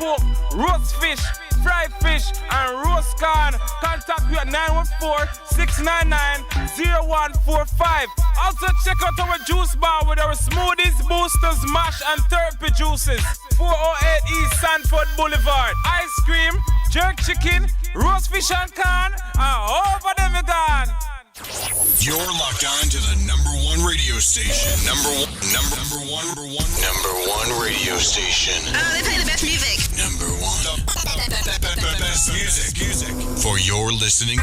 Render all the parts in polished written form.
pork, roast fish, fried fish, and roast corn. Contact me at 914-699-0145. Also check out our juice bar with our smoothies, boosters, mash, and therapy juices. 408 East Sanford Boulevard. Ice cream, jerk chicken, roast fish and corn, and over them you gone. You're locked on to the number one radio station. Number one radio station. They play the best music. Number one. The best music. For your listening.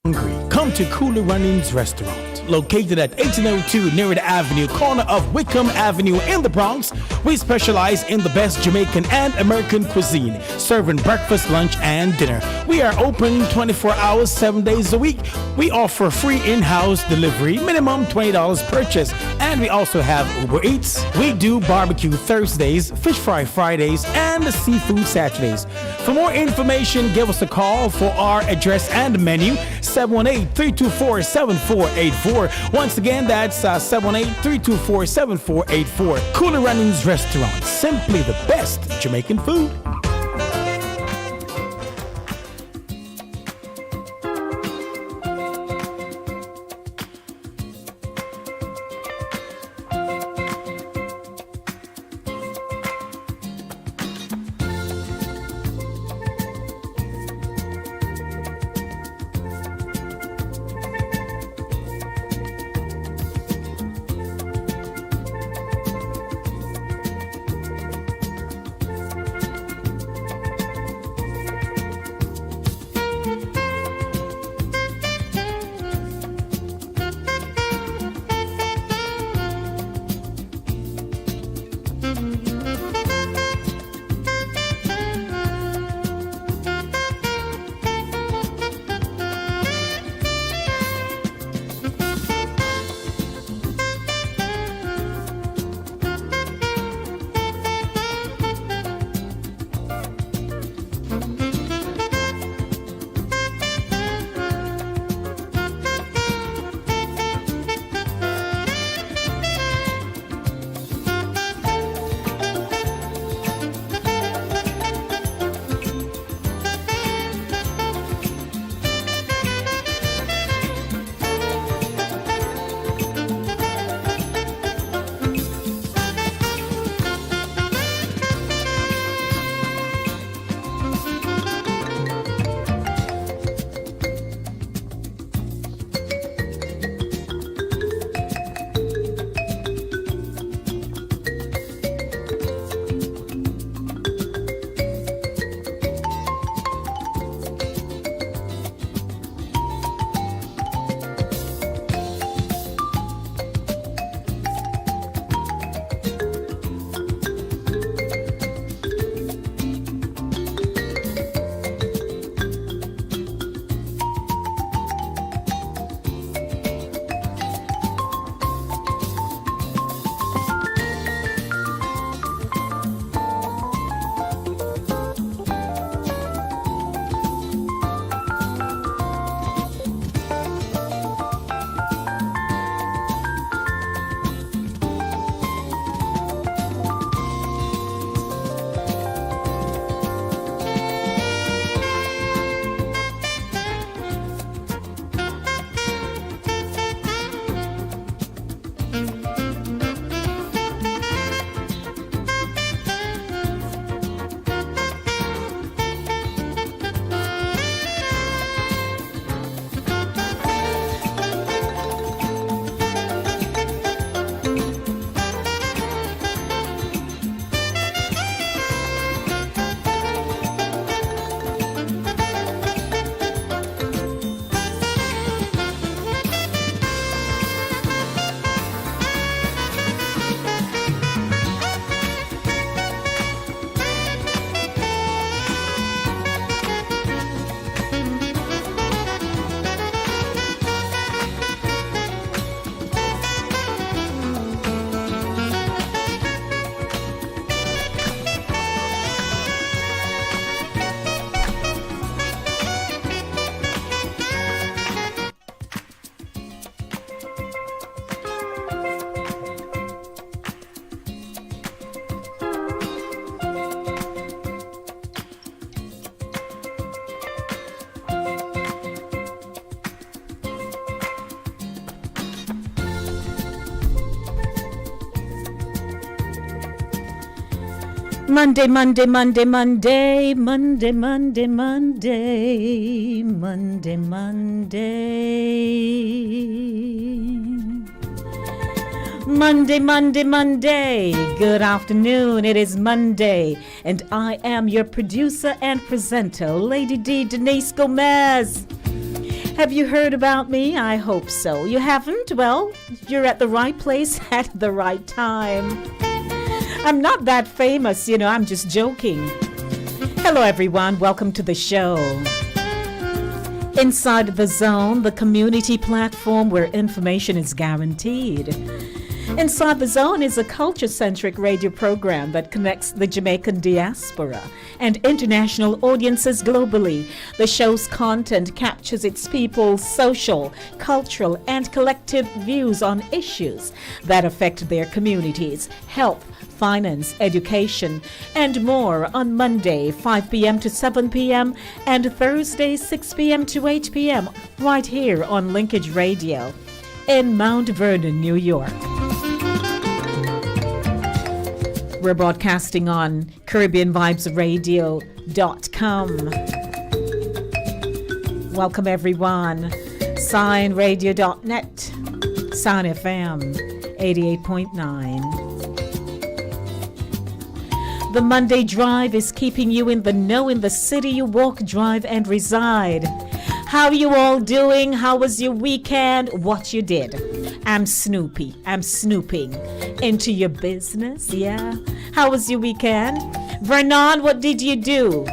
Hungry? Come to Cooler Runnings Restaurant. Located at 1802 Near Avenue, corner of Wickham Avenue in the Bronx, we specialize in the best Jamaican and American cuisine, serving breakfast, lunch, and dinner. We are open 24 hours, 7 days a week. We offer free in-house delivery, minimum $20 purchase, and we also have Uber Eats. We do barbecue Thursdays, fish fry Fridays, and seafood Saturdays. For more information, give us a call for our address and menu, 718-324-7484. Once again, that's 718-324-7484. Cooler Runnings Restaurant, simply the best Jamaican food. Monday, Monday, Monday, Monday, Monday, Monday, Monday, Monday, Monday. Monday, Monday, Monday. Good afternoon. It is Monday, and I am your producer and presenter, Lady D. Denise Gomez. Have you heard about me? I hope so. You haven't? Well, you're at the right place at the right time. I'm not that famous, I'm just joking. Hello, everyone. Welcome to the show. Inside the Zone, the community platform where information is guaranteed. Inside the Zone is a culture-centric radio program that connects the Jamaican diaspora and international audiences globally. The show's content captures its people's social, cultural, and collective views on issues that affect their communities, health, finance, education, and more on Monday, 5 p.m. to 7 p.m. and Thursday, 6 p.m. to 8 p.m. right here on Linkage Radio in Mount Vernon, New York. We're broadcasting on CaribbeanVibesRadio.com. Welcome, everyone. SignRadio.net, Sign FM 88.9. The Monday Drive is keeping you in the know in the city you walk, drive, and reside. How are you all doing? How was your weekend? What you did? I'm Snoopy. I'm snooping into your business, yeah? How was your weekend? Vernon, what did you do?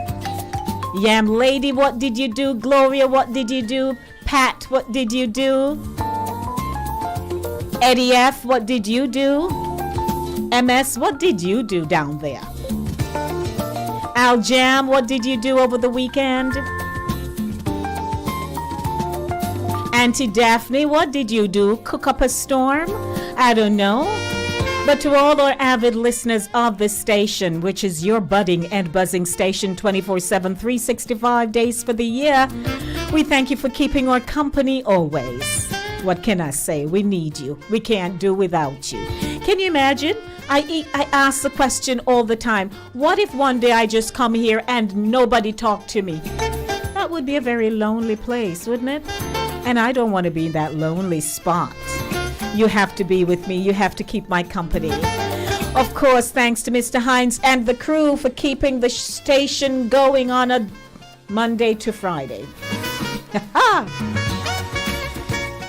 Yam Lady, what did you do? Gloria, what did you do? Pat, what did you do? Eddie F, what did you do? MS, what did you do down there? Al Jam, what did you do over the weekend? Auntie Daphne, what did you do? Cook up a storm? I don't know. But to all our avid listeners of this station, which is your budding and buzzing station 24/7, 365 days for the year, we thank you for keeping our company always. What can I say? We need you. We can't do without you. Can you imagine? I ask the question all the time, what if one day I just come here and nobody talk to me? That would be a very lonely place, wouldn't it? And I don't want to be in that lonely spot. You have to be with me. You have to keep my company. Of course, thanks to Mr. Hines and the crew for keeping the station going on a Monday to Friday.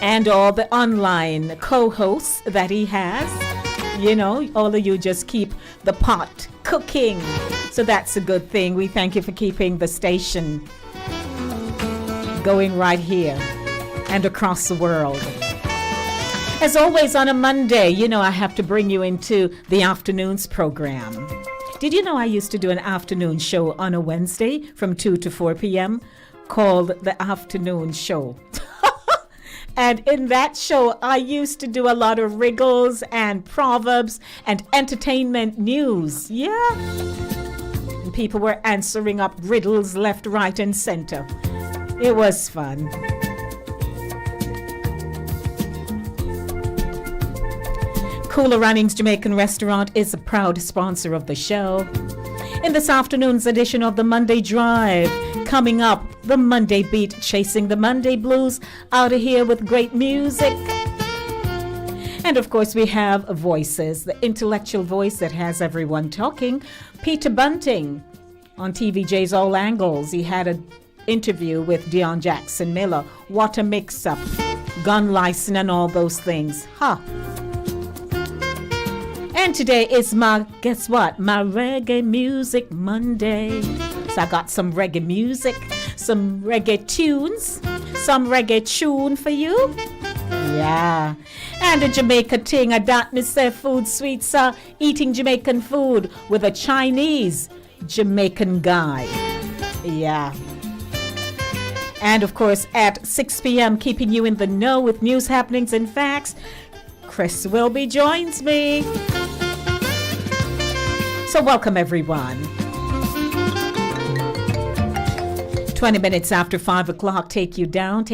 And all the online co-hosts that he has. All of you just keep the pot cooking. So that's a good thing. We thank you for keeping the station going right here and across the world. As always on a Monday, I have to bring you into the afternoons program. Did you know I used to do an afternoon show on a Wednesday from 2 to 4 p.m. called The Afternoon Show? And in that show, I used to do a lot of riddles and proverbs and entertainment news. Yeah. And people were answering up riddles left, right, and center. It was fun. Cooler Runnings Jamaican Restaurant is a proud sponsor of the show. In this afternoon's edition of the Monday Drive, coming up, the Monday Beat, chasing the Monday Blues, out of here with great music. And of course, we have Voices, the intellectual voice that has everyone talking. Peter Bunting on TVJ's All Angles. He had an interview with Dion Jackson Miller. What a mix-up. Gun license and all those things. And today is my reggae music Monday. So I got some reggae music, some reggae tunes, some reggae tune for you. Yeah. And a Jamaica ting, I don't miss their food sweet, sir. Eating Jamaican food with a Chinese Jamaican guy. Yeah. And of course, at 6 p.m., keeping you in the know with news happenings and facts, Chris Wilby joins me. So welcome, everyone. 20 minutes after 5 o'clock, take you down,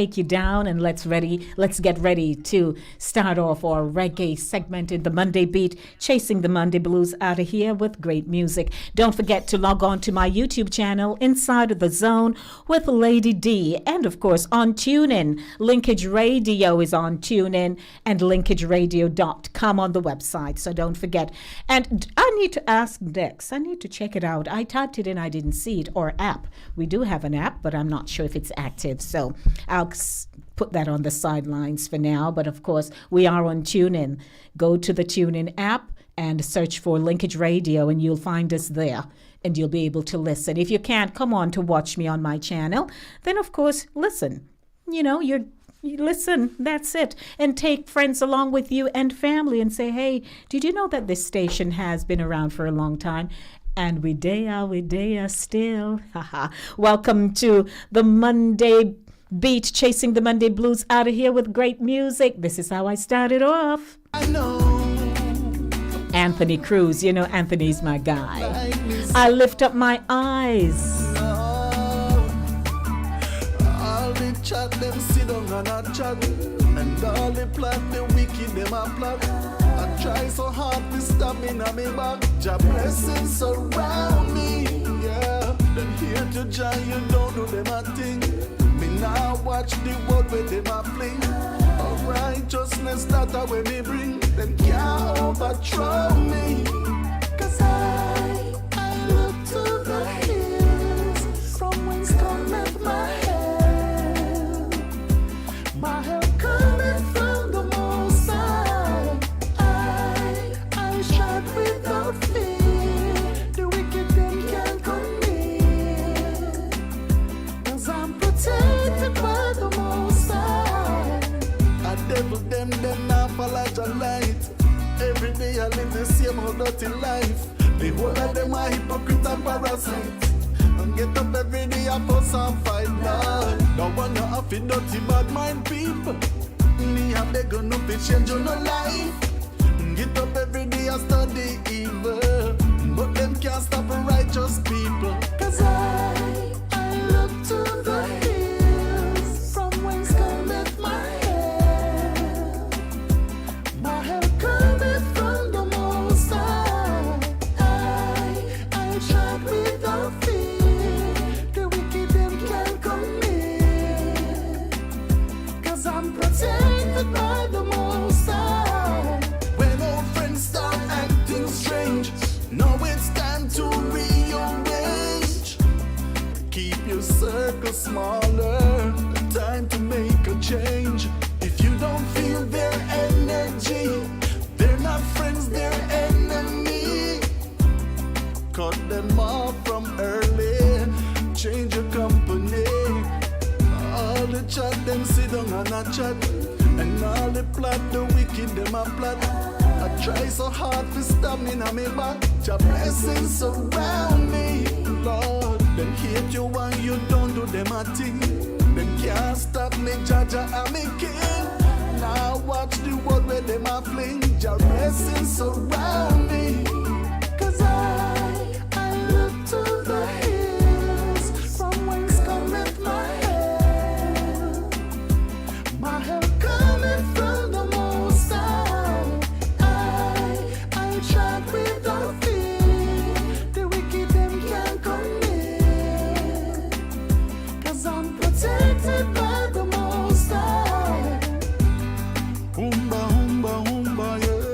and let's get ready to start off our reggae segment in the Monday Beat, chasing the Monday blues out of here with great music. Don't forget to log on to my YouTube channel, Inside of the Zone with Lady D, and of course on TuneIn. Linkage Radio is on TuneIn and linkageradio.com on the website, so don't forget. And I need to ask Dex, I need to check it out. I typed it in, I didn't see it, or app. We do have an app, but I'm not sure if it's active. So I'll put that on the sidelines for now. But of course, we are on TuneIn. Go to the TuneIn app and search for Linkage Radio, and you'll find us there. And you'll be able to listen. If you can't come on to watch me on my channel, then of course, listen. You know, you listen, that's it. And take friends along with you and family and say, hey, did you know that this station has been around for a long time? And we day still. Welcome to the Monday Beat, chasing the Monday blues out of here with great music. This is how I started off. I know. Anthony Cruz, you know Anthony's my guy. I lift up my eyes. All the chat, them sit down and a chat. And all the plot, the wicked, them a plot. I try so hard to stop me on me back. Jah blessings surround me, yeah. Then here to Jah, you don't do them a thing. Me now watch the world where them a fling. Of righteousness that I when me bring. Them can't overthrow me. 'Cause I look to the hills, from whence cometh my help. My help cometh from the Most High. I shout without fear. The wicked them can't come near. 'Cause I'm protected by the Most High. A devil them not follow the light. Every day I live the same old dirty life. The whole of them are hypocrite and parasite. And get up every day I fuss and fight, Lord. Don't want to have it dirty bad mind people. Me and they gonna be change your no life. Get up every day I study evil. But them can't stop righteous people. 'Cause I look to the hills, from whence cometh my help. My help cometh from the Most High. I shout without fear. The wicked them can't come near. 'Cause I'm protected by the Most High. When old friends start acting strange, now it's time to rearrange. Keep your circle smaller. Time to make a change. If you don't feel their energy, they're not friends, they're enemy. Cut them off from early. Change your company. All the chat, them sit down and a chat. And all the plot, the wicked, them a plot. I try so hard to stop me on me back. Your blessings surround me, Lord. Them hate you and you don't do them a thing. Them can't stop me, Jaja and me king. Now watch the world where them a fling. Your blessings surround me. 'Cause I look to the hills, from whence cometh my help. My help cometh from the Most High. I shout without fear. The wicked them can't come near. 'Cause I'm protected by the Most High. Humba, humba, humba, yeah.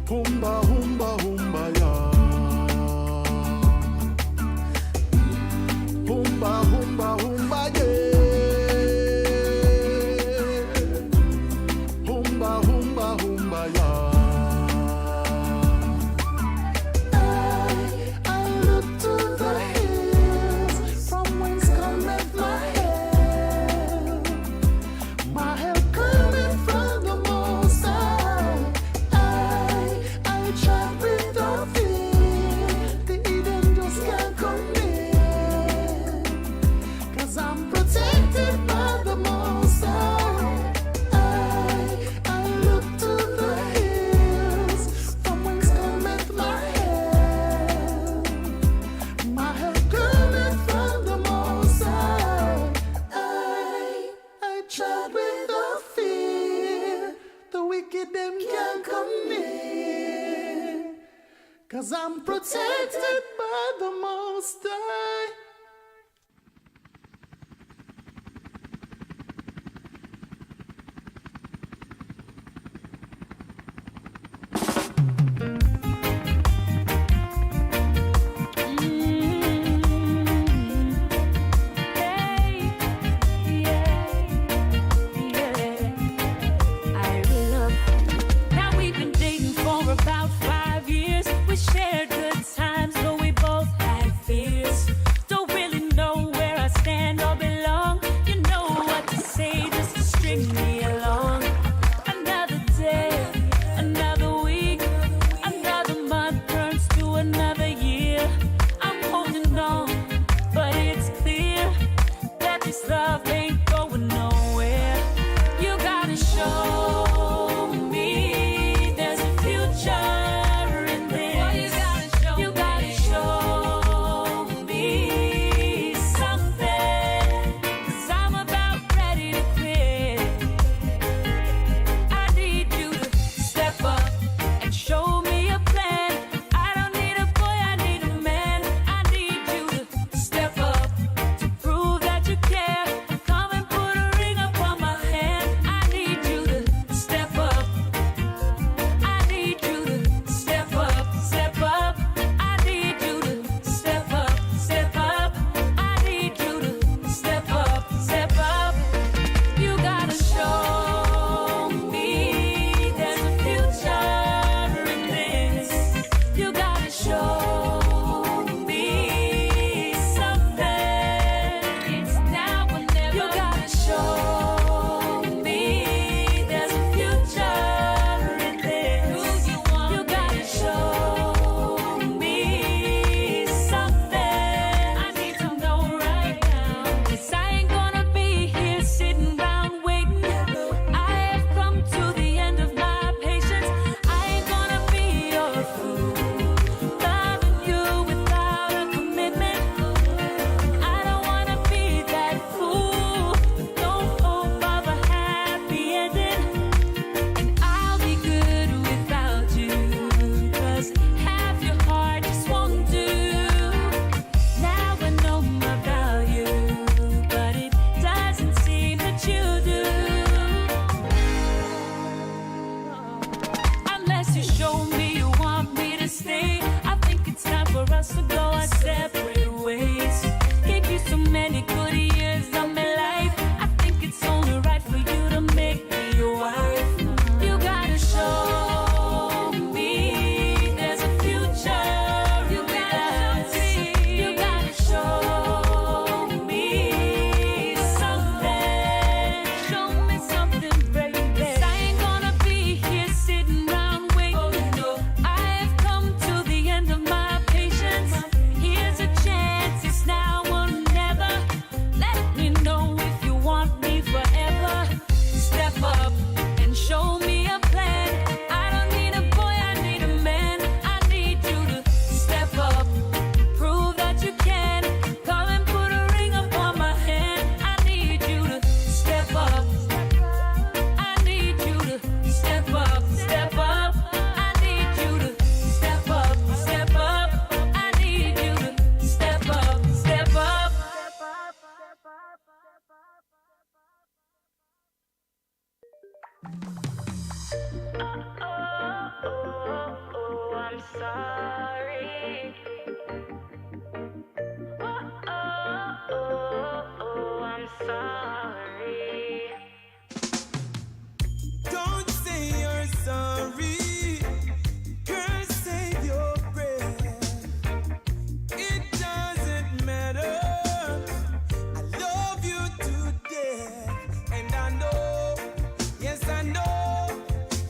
Humba, humba, humba, yeah. Humba, humba, humba, yeah. Humba, humba, humba, yeah. I look to the hills, from whence cometh my help. My help cometh from the Most High. I shout with 'cause I'm protected by the Most High.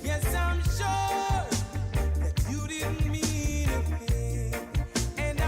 Yes, I'm sure that you didn't mean a thing. And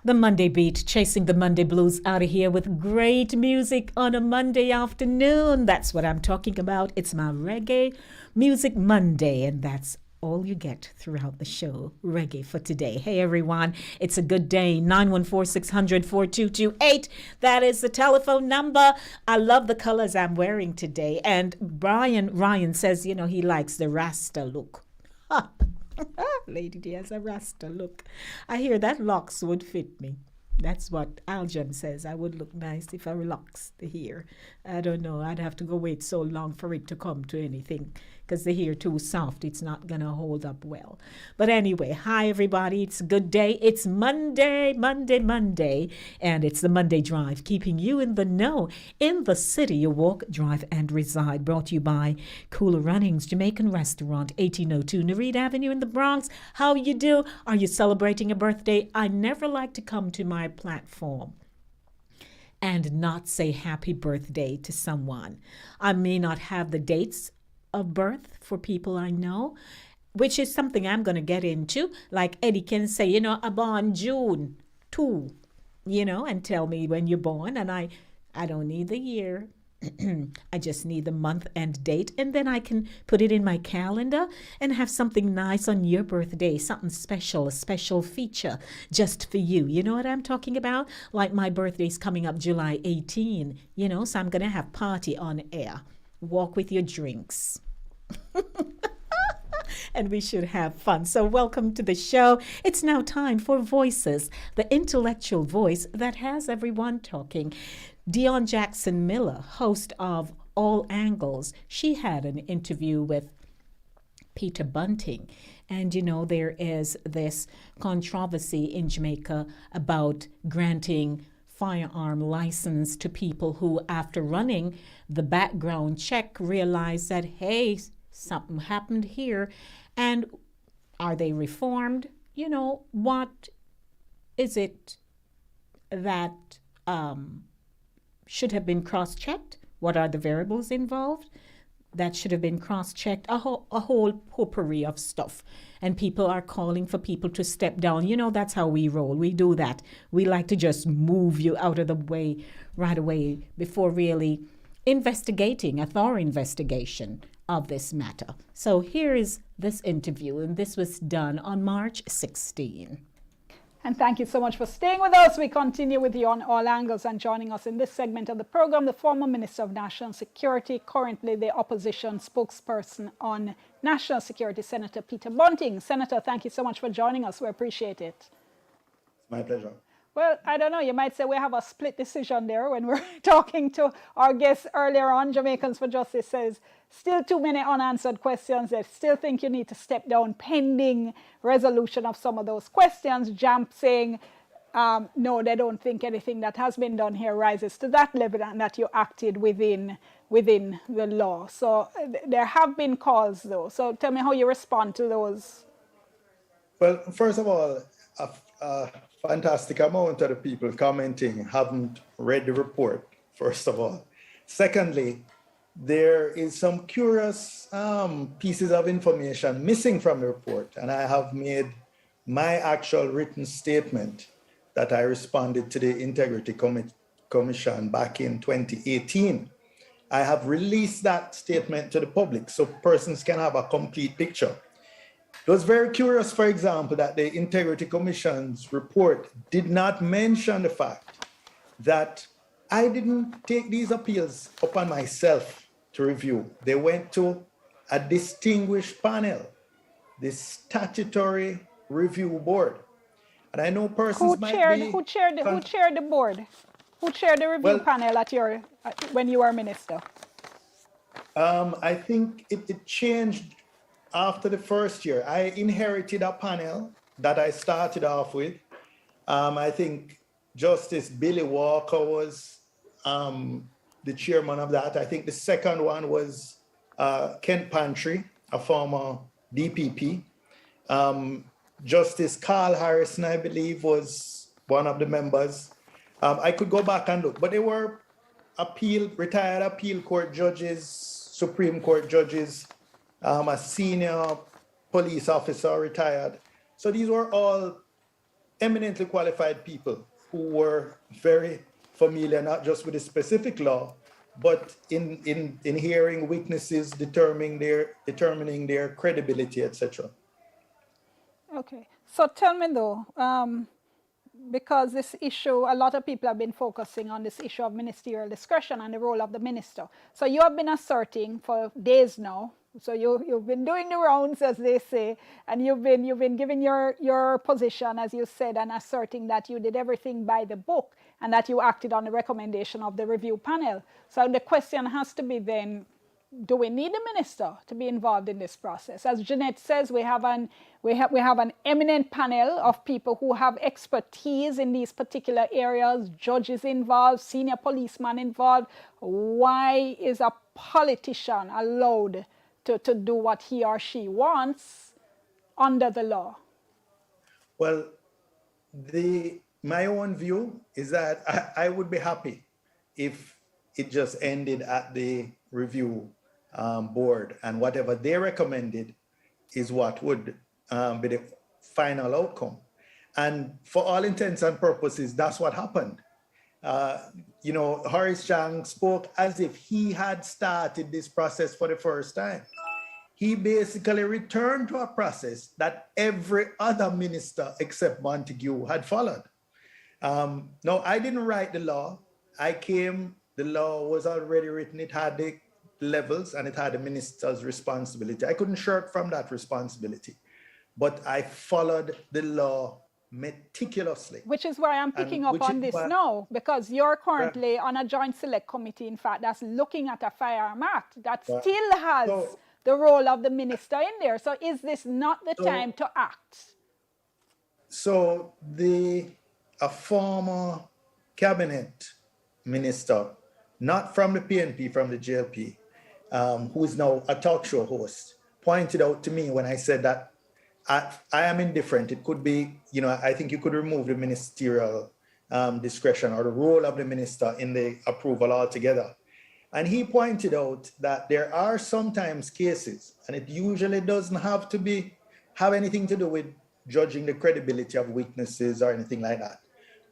The Monday beat, chasing the Monday blues out of here with great music on a Monday afternoon. That's what I'm talking about. It's my Reggae Music Monday, and that's all you get throughout the show. Reggae for today. Hey, everyone. It's a good day. 914-600-4228. That is the telephone number. I love the colors I'm wearing today. And Ryan says, he likes the Rasta look. Lady D has a Rasta look. I hear that locks would fit me. That's what Aljam says. I would look nice if I relaxed the hair. I don't know. I'd have to go wait so long for it to come to anything because the hair too soft. It's not going to hold up well. But anyway, hi, everybody. It's a good day. It's Monday. And it's the Monday Drive, keeping you in the know. In the city you walk, drive, and reside. Brought to you by Cooler Runnings, Jamaican Restaurant, 1802 Nereid Avenue in the Bronx. How you do? Are you celebrating a birthday? I never like to come to my platform and not say happy birthday to someone. I may not have the dates of birth for people I know, which is something I'm going to get into. Like Eddie can say, I'm born June 2, and tell me when you're born. And I don't need the year. I just need the month and date, and then I can put it in my calendar and have something nice on your birthday, something special, a special feature just for you. You know what I'm talking about? Like my birthday's coming up July 18, so I'm going to have party on air. Walk with your drinks. And we should have fun. So welcome to the show. It's now time for Voices, the intellectual voice that has everyone talking. Dion Jackson Miller, host of All Angles, she had an interview with Peter Bunting. And, there is this controversy in Jamaica about granting firearm license to people who, after running the background check, realize that, hey, something happened here. And are they reformed? What is it that should have been cross-checked? What are the variables involved that should have been cross-checked? A whole potpourri of stuff. And people are calling for people to step down. That's how we roll. We do that. We like to just move you out of the way right away before really investigating, a thorough investigation of this matter. So here is this interview, and this was done on March 16. And thank you so much for staying with us. We continue with you on All Angles, and joining us in this segment of the program, the former Minister of National Security, currently the opposition spokesperson on national security, Senator Peter Bunting. Senator, thank you so much for joining us. We appreciate it. My pleasure. Well, I don't know, you might say we have a split decision there when we're talking to our guests earlier on. Jamaicans for Justice says still too many unanswered questions. They still think you need to step down pending resolution of some of those questions. JAMP saying, no, they don't think anything that has been done here rises to that level and that you acted within the law. So there have been calls, though. So tell me how you respond to those. Well, first of all, a fantastic amount of the people commenting haven't read the report, first of all. Secondly, there is some curious pieces of information missing from the report, and I have made my actual written statement that I responded to the Integrity Commission back in 2018. I have released that statement to the public so persons can have a complete picture. It was very curious, for example, that the Integrity Commission's report did not mention the fact that I didn't take these appeals upon myself to review. They went to a distinguished panel, the Statutory Review Board. And I know persons Who chaired the board? Who chaired the review panel when you were minister? I think it changed after the first year. I inherited a panel that I started off with. I think Justice Billy Walker was the chairman of that. I think the second one was Kent Pantry, a former DPP. Justice Carl Harrison, I believe, was one of the members. I could go back and look, but they were retired appeal court judges, Supreme Court judges, a senior police officer retired. So these were all eminently qualified people who were very familiar, not just with the specific law, but in hearing witnesses, determining their credibility, etc. Okay. So tell me though, because this issue, a lot of people have been focusing on this issue of ministerial discretion and the role of the minister. So you have been asserting for days now. So you've been doing the rounds, as they say, and you've been giving your position, as you said, and asserting that you did everything by the book and that you acted on the recommendation of the review panel. So the question has to be then, do we need a minister to be involved in this process? As Jeanette says, we have an eminent panel of people who have expertise in these particular areas, judges involved, senior policemen involved. Why is a politician allowed to do what he or she wants under the law? Well, my own view is that I would be happy if it just ended at the review board, and whatever they recommended is what would be the final outcome. And for all intents and purposes, that's what happened. Horace Chang spoke as if he had started this process for the first time. He basically returned to a process that every other minister except Montague had followed. No, I didn't write the law. The law was already written. It had the levels and it had the minister's responsibility. I couldn't shirk from that responsibility, but I followed the law meticulously. Which is why I'm picking up on this now, because you're currently on a joint select committee, in fact, that's looking at a firearm act that still has the role of the minister in there. So is this not the time to act? So a former cabinet minister, not from the PNP, from the JLP, who is now a talk show host, pointed out to me when I said that I am indifferent. It could be, I think you could remove the ministerial discretion or the role of the minister in the approval altogether. And he pointed out that there are sometimes cases, and it usually doesn't have anything to do with judging the credibility of witnesses or anything like that.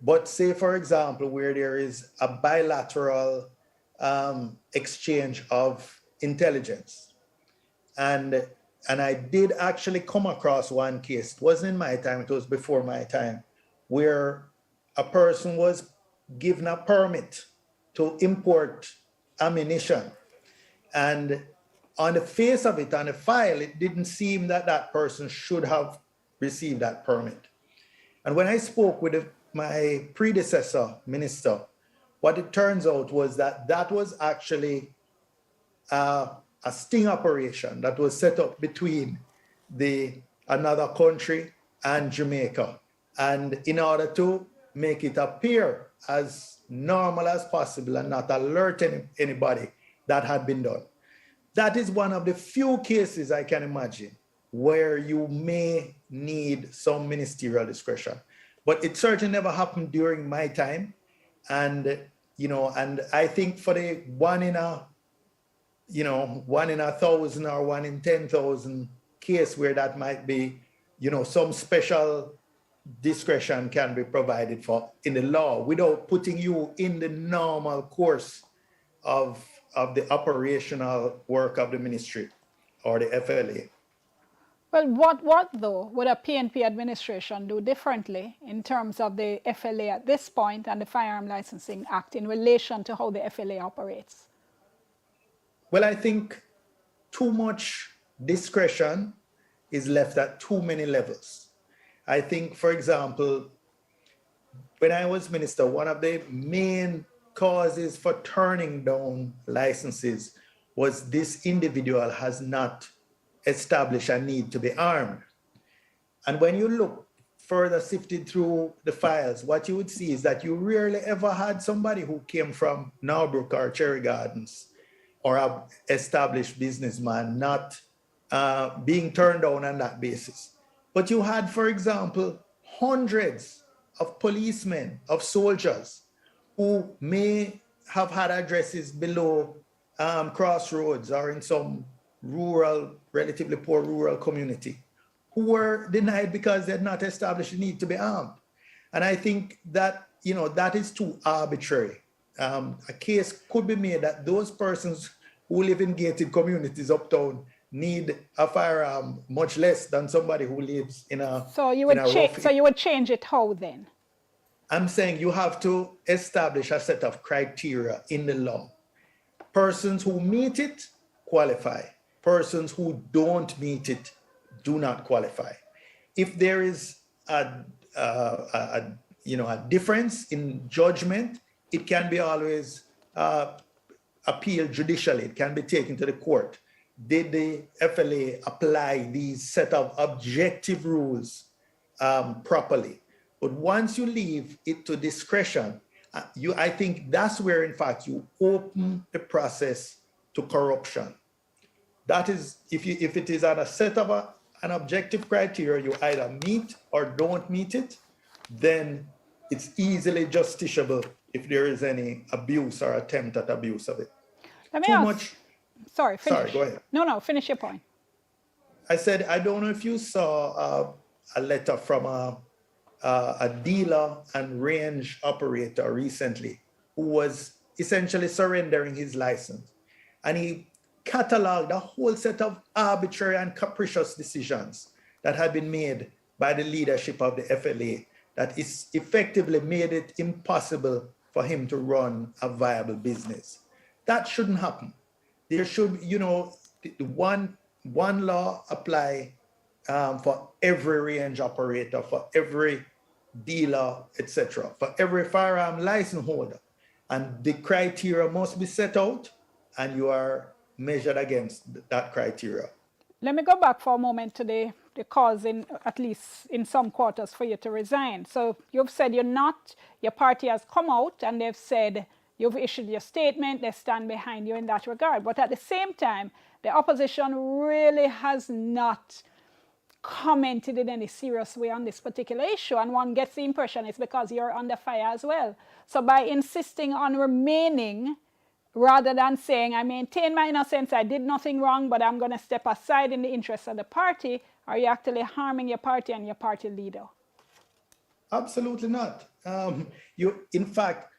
But say, for example, where there is a bilateral exchange of intelligence. And I did actually come across one case. It wasn't in my time, it was before my time, where a person was given a permit to import ammunition. And on the face of it, on the file, it didn't seem that that person should have received that permit. And when I spoke with my predecessor minister, what it turns out was that was actually a sting operation that was set up between another country and Jamaica. And in order to make it appear as normal as possible and not alert anybody, that had been done. That is one of the few cases I can imagine where you may need some ministerial discretion. But it certainly never happened during my time. And I think for the one in a 1,000 or 1 in 10,000 case where that might be, some special discretion can be provided for in the law without putting you in the normal course of the operational work of the ministry or the FLA. Well, what though would a PNP administration do differently in terms of the FLA at this point and the Firearm Licensing Act in relation to how the FLA operates? Well, I think too much discretion is left at too many levels. I think, for example, when I was minister, one of the main causes for turning down licenses was this individual has not established a need to be armed. And when you look further sifted through the files, what you would see is that you rarely ever had somebody who came from Norbrook or Cherry Gardens or an established businessman not being turned down on that basis. But you had, for example, hundreds of policemen, of soldiers who may have had addresses below crossroads or in some rural, relatively poor rural community who were denied because they had not established a need to be armed. And I think that, that is too arbitrary. A case could be made that those persons who live in gated communities uptown need a firearm much less than somebody who lives in a So you would change it how then? I'm saying you have to establish a set of criteria in the law. Persons who meet it qualify. Persons who don't meet it do not qualify. If there is a difference in judgment, it can be always appealed judicially. It can be taken to the court. Did the FLA apply these set of objective rules properly? But once you leave it to discretion, I think that's where, in fact, you open the process to corruption. That is, if it is on a set of an objective criteria, you either meet or don't meet it, then it's easily justiciable if there is any abuse or attempt at abuse of it. Let me ask. Sorry, finish. Sorry, go ahead. No, finish your point. I said, I don't know if you saw a letter from a dealer and range operator recently who was essentially surrendering his license. And he cataloged a whole set of arbitrary and capricious decisions that had been made by the leadership of the FLA that is effectively made it impossible for him to run a viable business. That shouldn't happen. There should, one law apply for every range operator, for every dealer, etc., for every firearm license holder. And the criteria must be set out and you are measured against that criteria. Let me go back for a moment to the cause, at least in some quarters, for you to resign. So you've said your party has come out and they've said you've issued your statement, they stand behind you in that regard. But at the same time, the opposition really has not commented in any serious way on this particular issue. And one gets the impression it's because you're under fire as well. So by insisting on remaining, rather than saying, I maintain my innocence, I did nothing wrong, but I'm going to step aside in the interest of the party, are you actually harming your party and your party leader? Absolutely not. In fact,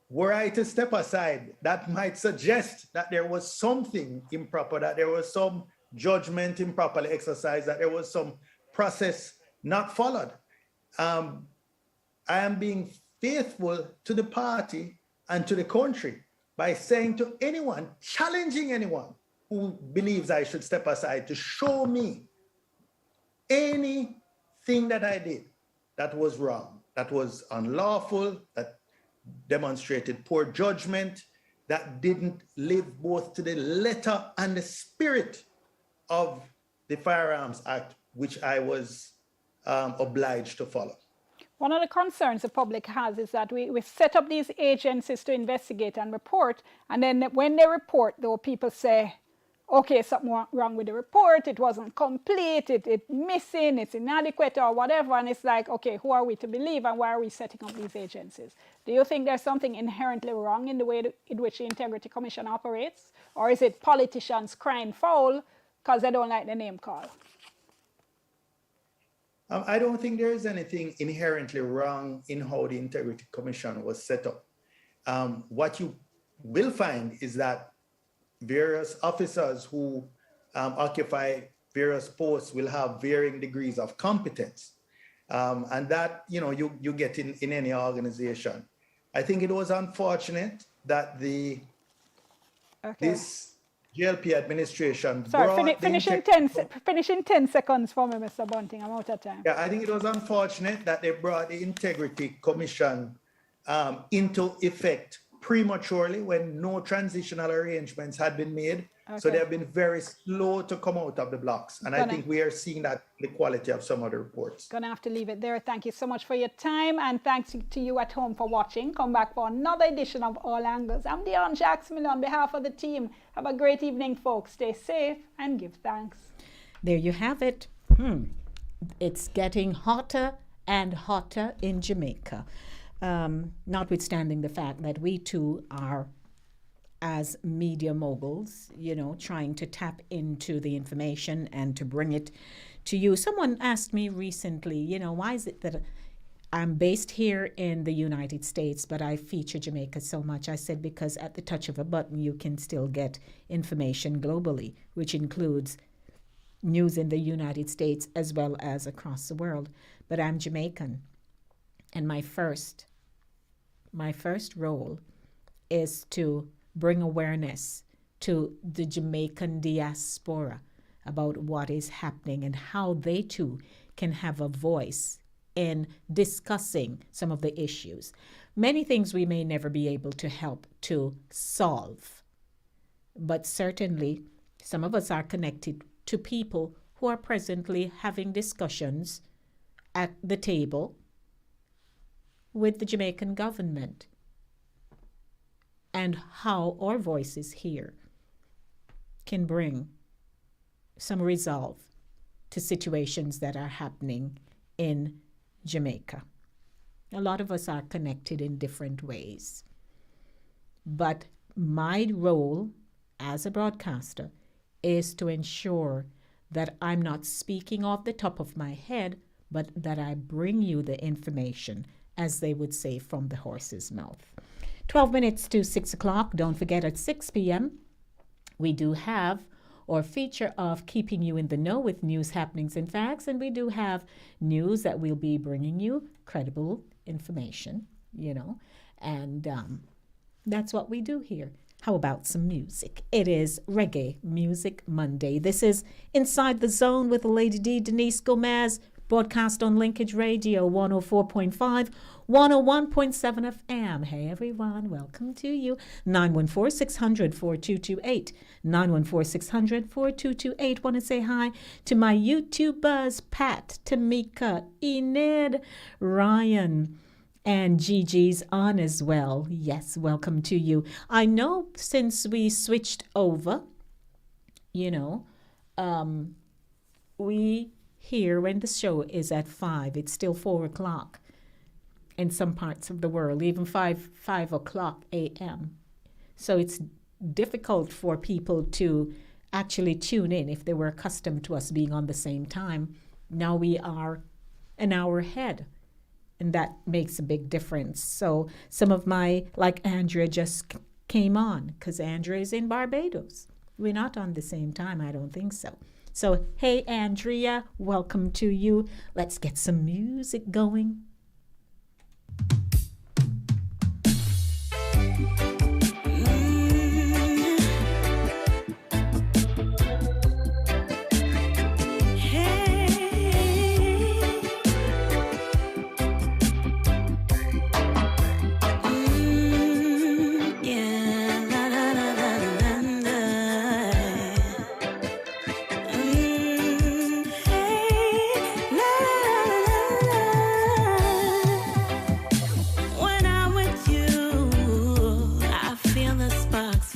were I to step aside, that might suggest that there was something improper, that there was some judgment improperly exercised, that there was some process not followed. I am being faithful to the party and to the country by saying to anyone, challenging anyone who believes I should step aside to show me anything that I did that was wrong, that was unlawful, that demonstrated poor judgment, that didn't live both to the letter and the spirit of the Firearms Act, which I was obliged to follow. One of the concerns the public has is that we set up these agencies to investigate and report, and then when they report, though, people say, okay, something wrong with the report, it wasn't complete, it's missing, it's inadequate or whatever, and it's like, okay, who are we to believe and why are we setting up these agencies? Do you think there's something inherently wrong in the way in which the Integrity Commission operates? Or is it politicians crying foul because they don't like the name call? I don't think there is anything inherently wrong in how the Integrity Commission was set up. What you will find is that various officers who occupy various posts will have varying degrees of competence. And that, you get in any organization. I think it was unfortunate that this GLP administration finish in 10 seconds for me, Mr. Bunting. I'm out of time. Yeah, I think it was unfortunate that they brought the Integrity Commission into effect prematurely when no transitional arrangements had been made. Okay. So they have been very slow to come out of the blocks. And I think we are seeing that the quality of some of the reports. Gonna have to leave it there. Thank you so much for your time. And thanks to you at home for watching. Come back for another edition of All Angles. I'm Dion Jacksmiller on behalf of the team. Have a great evening, folks. Stay safe and give thanks. There you have it. It's getting hotter and hotter in Jamaica. Notwithstanding the fact that we too are, as media moguls, trying to tap into the information and to bring it to you. Someone asked me recently, why is it that I'm based here in the United States, but I feature Jamaica so much. I said because at the touch of a button, you can still get information globally, which includes news in the United States as well as across the world. But I'm Jamaican, and my first role is to bring awareness to the Jamaican diaspora about what is happening and how they too can have a voice in discussing some of the issues. Many things we may never be able to help to solve, but certainly some of us are connected to people who are presently having discussions at the table with the Jamaican government and how our voices here can bring some resolve to situations that are happening in Jamaica. A lot of us are connected in different ways. But my role as a broadcaster is to ensure that I'm not speaking off the top of my head, but that I bring you the information, as they would say, from the horse's mouth. 12 minutes to 6 o'clock. Don't forget at 6 p.m. we do have our feature of keeping you in the know with news, happenings, and facts. And we do have news that we'll be bringing you, credible information, and that's what we do here. How about some music? It is Reggae Music Monday. This is Inside the Zone with Lady D, Denise Gomez, broadcast on Linkage Radio 104.5, 101.7 FM. Hey everyone, welcome to you. 914-600-4228. 914-600-4228. Want to say hi to my YouTubers, Pat, Tamika, Enid, Ryan, and Gigi's on as well. Yes, welcome to you. I know since we switched over, we here when the show is at 5, it's still 4 o'clock in some parts of the world, even 5 o'clock a.m. So it's difficult for people to actually tune in if they were accustomed to us being on the same time. Now we are an hour ahead, and that makes a big difference. So some of like Andrea just came on because Andrea is in Barbados. We're not on the same time, I don't think so. So, hey, Andrea, welcome to you. Let's get some music going.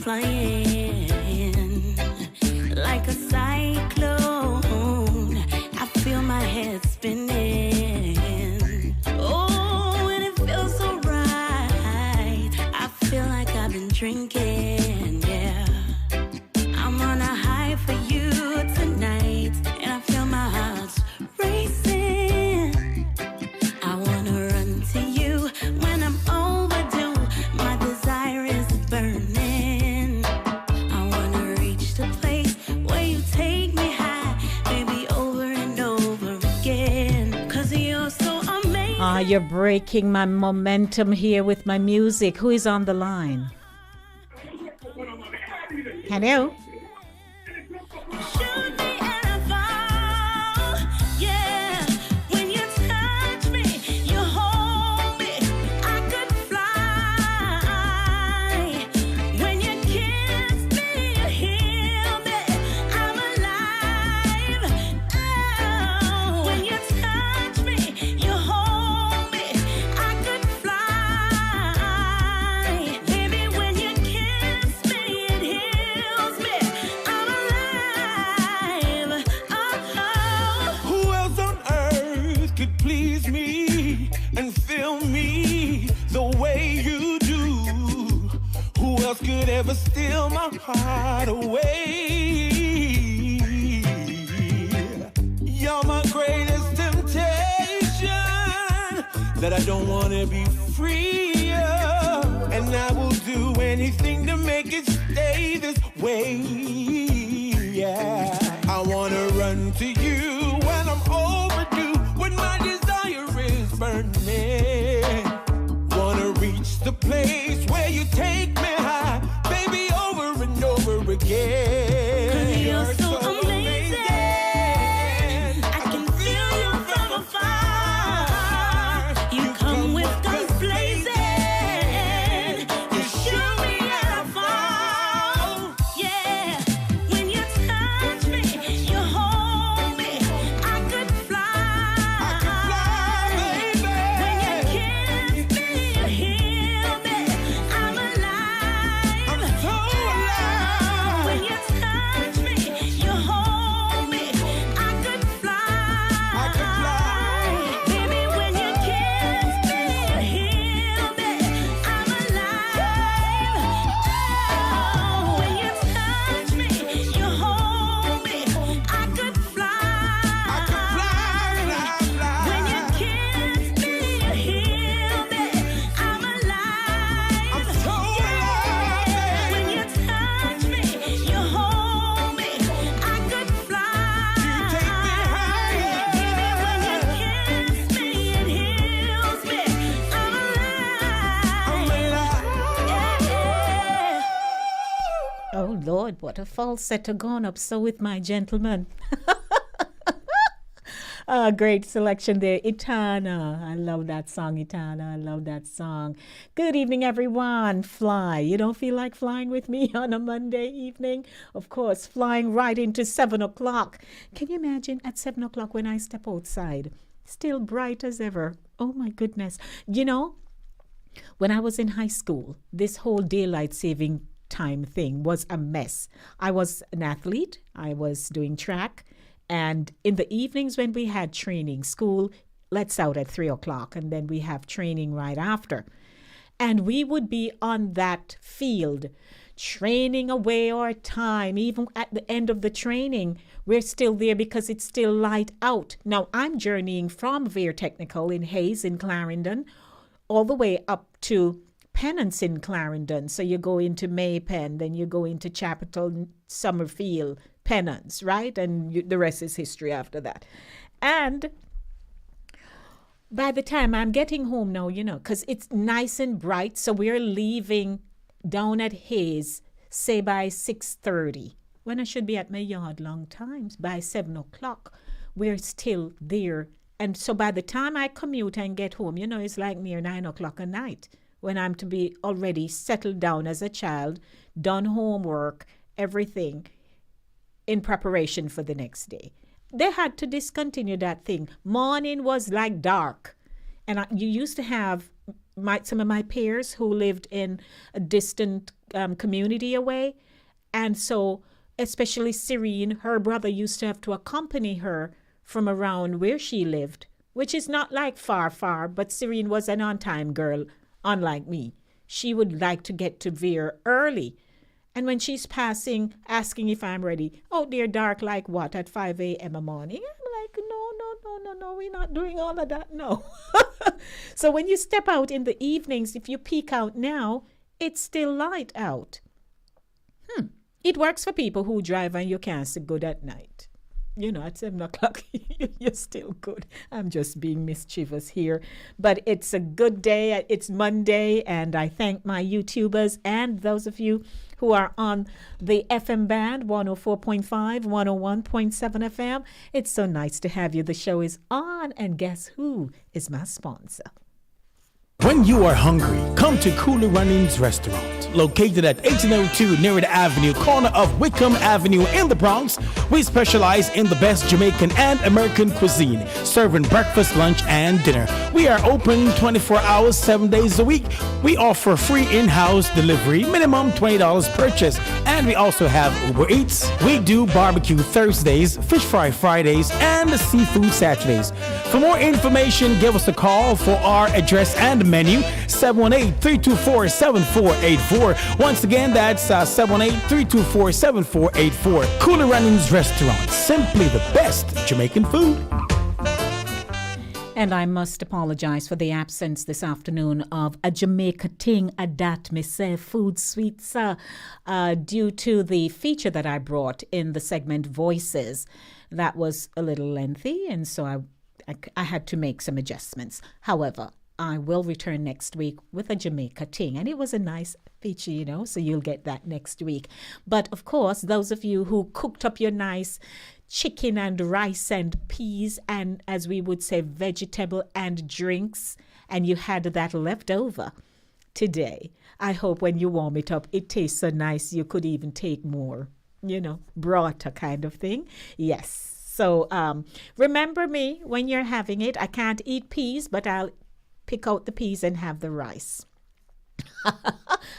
Flying like a cyclone, I feel my head spinning. Oh, and it feels so right. I feel like I've been drinking, yeah. I'm on a high for you tonight, and I feel my heart racing. I wanna run to you when I'm overdue. My desire is burning. You're breaking my momentum here with my music. Who is on the line? Hello? Could ever steal my heart away. You're my greatest temptation. that I don't wanna be free. And I will do anything to make it stay this way. Yeah, I wanna run to you when I'm overdue, when my desire is burning. Wanna reach the place where you take me high, baby, over and over again. 'Cause you're so amazing. I can feel you from afar. You come with guns blazing. You shoot me and I fall. Yeah, when you touch me, you hold me. I could fly. Baby. When you kiss me, you heal me. I'm alive. I'm so alive. When you touch me, you hold me. I could fly. I could fly. Baby, when you kiss me, you heal me. I'm alive. Oh, when you touch me, you hold me. I could fly. When you kiss me, you heal me. I'm alive. I'm so alive. When you touch me, you hold me. I could fly. You take me higher. Baby, when you kiss me, it heals me. I'm alive. Yeah. Oh Lord, what a falsetto gone up so with my gentleman. Great selection there. Itana. I love that song, Itana. I love that song. Good evening, everyone. Fly. You don't feel like flying with me on a Monday evening? Of course, flying right into 7 o'clock. Can you imagine at 7 o'clock when I step outside? Still bright as ever. Oh my goodness. You know, when I was in high school, this whole daylight saving time thing was a mess. I was an athlete. I was doing track. And in the evenings when we had training, school lets out at 3 o'clock, and then we have training right after. And we would be on that field, training away our time. Even at the end of the training, we're still there because it's still light out. Now, I'm journeying from Vere Technical in Hayes in Clarendon all the way up to Pennance in Clarendon. So you go into Maypen, then you go into Chapel, Summerfield, Pennance, right? And the rest is history after that. And by the time I'm getting home now, you know, because it's nice and bright, so we're leaving down at Hayes, say by 6:30, when I should be at my yard long times. By 7 o'clock, we're still there. And so by the time I commute and get home, you know, it's like near 9 o'clock at night when I'm to be already settled down as a child, done homework, everything, in preparation for the next day. They had to discontinue that thing. Morning was like dark. And you used to have some of my peers who lived in a distant community away. And so, especially Serene, her brother used to have to accompany her from around where she lived, which is not like far, but Serene was an on-time girl, unlike me. She would like to get to Vere early. And when she's passing, asking if I'm ready, oh, dear, dark like what, at 5 a.m. a morning? I'm like, no, we're not doing all of that, no. So when you step out in the evenings, if you peek out now, it's still light out. It works for people who drive and you can't see good at night. You know, at 7 o'clock, you're still good. I'm just being mischievous here. But it's a good day. It's Monday, and I thank my YouTubers and those of you who are on the FM band, 104.5, 101.7 FM. It's so nice to have you. The show is on, and guess who is my sponsor? When you are hungry, come to Cooler Runnings Restaurant. Located at 1802 Near Avenue, corner of Wickham Avenue in the Bronx, we specialize in the best Jamaican and American cuisine, serving breakfast, lunch, and dinner. We are open 24 hours, 7 days a week. We offer free in-house delivery, minimum $20 purchase, and we also have Uber Eats. We do barbecue Thursdays, fish fry Fridays, and seafood Saturdays. For more information, give us a call for our address and menu, 718-324-7484. Once again, that's 718-324-7484. Cooler Runnings Restaurant, simply the best Jamaican food. And I must apologize for the absence this afternoon of a Jamaica ting, a dat me say food sweets, due to the feature that I brought in the segment Voices. That was a little lengthy, and so I had to make some adjustments. However, I will return next week with a Jamaica ting, and it was a nice feature, you know, so you'll get that next week. But of course, those of you who cooked up your nice chicken and rice and peas and, as we would say, vegetable and drinks, and you had that left over today, I hope when you warm it up, it tastes so nice you could even take more, you know, broth kind of thing. Yes. So remember me when you're having it. I can't eat peas, but I'll pick out the peas and have the rice.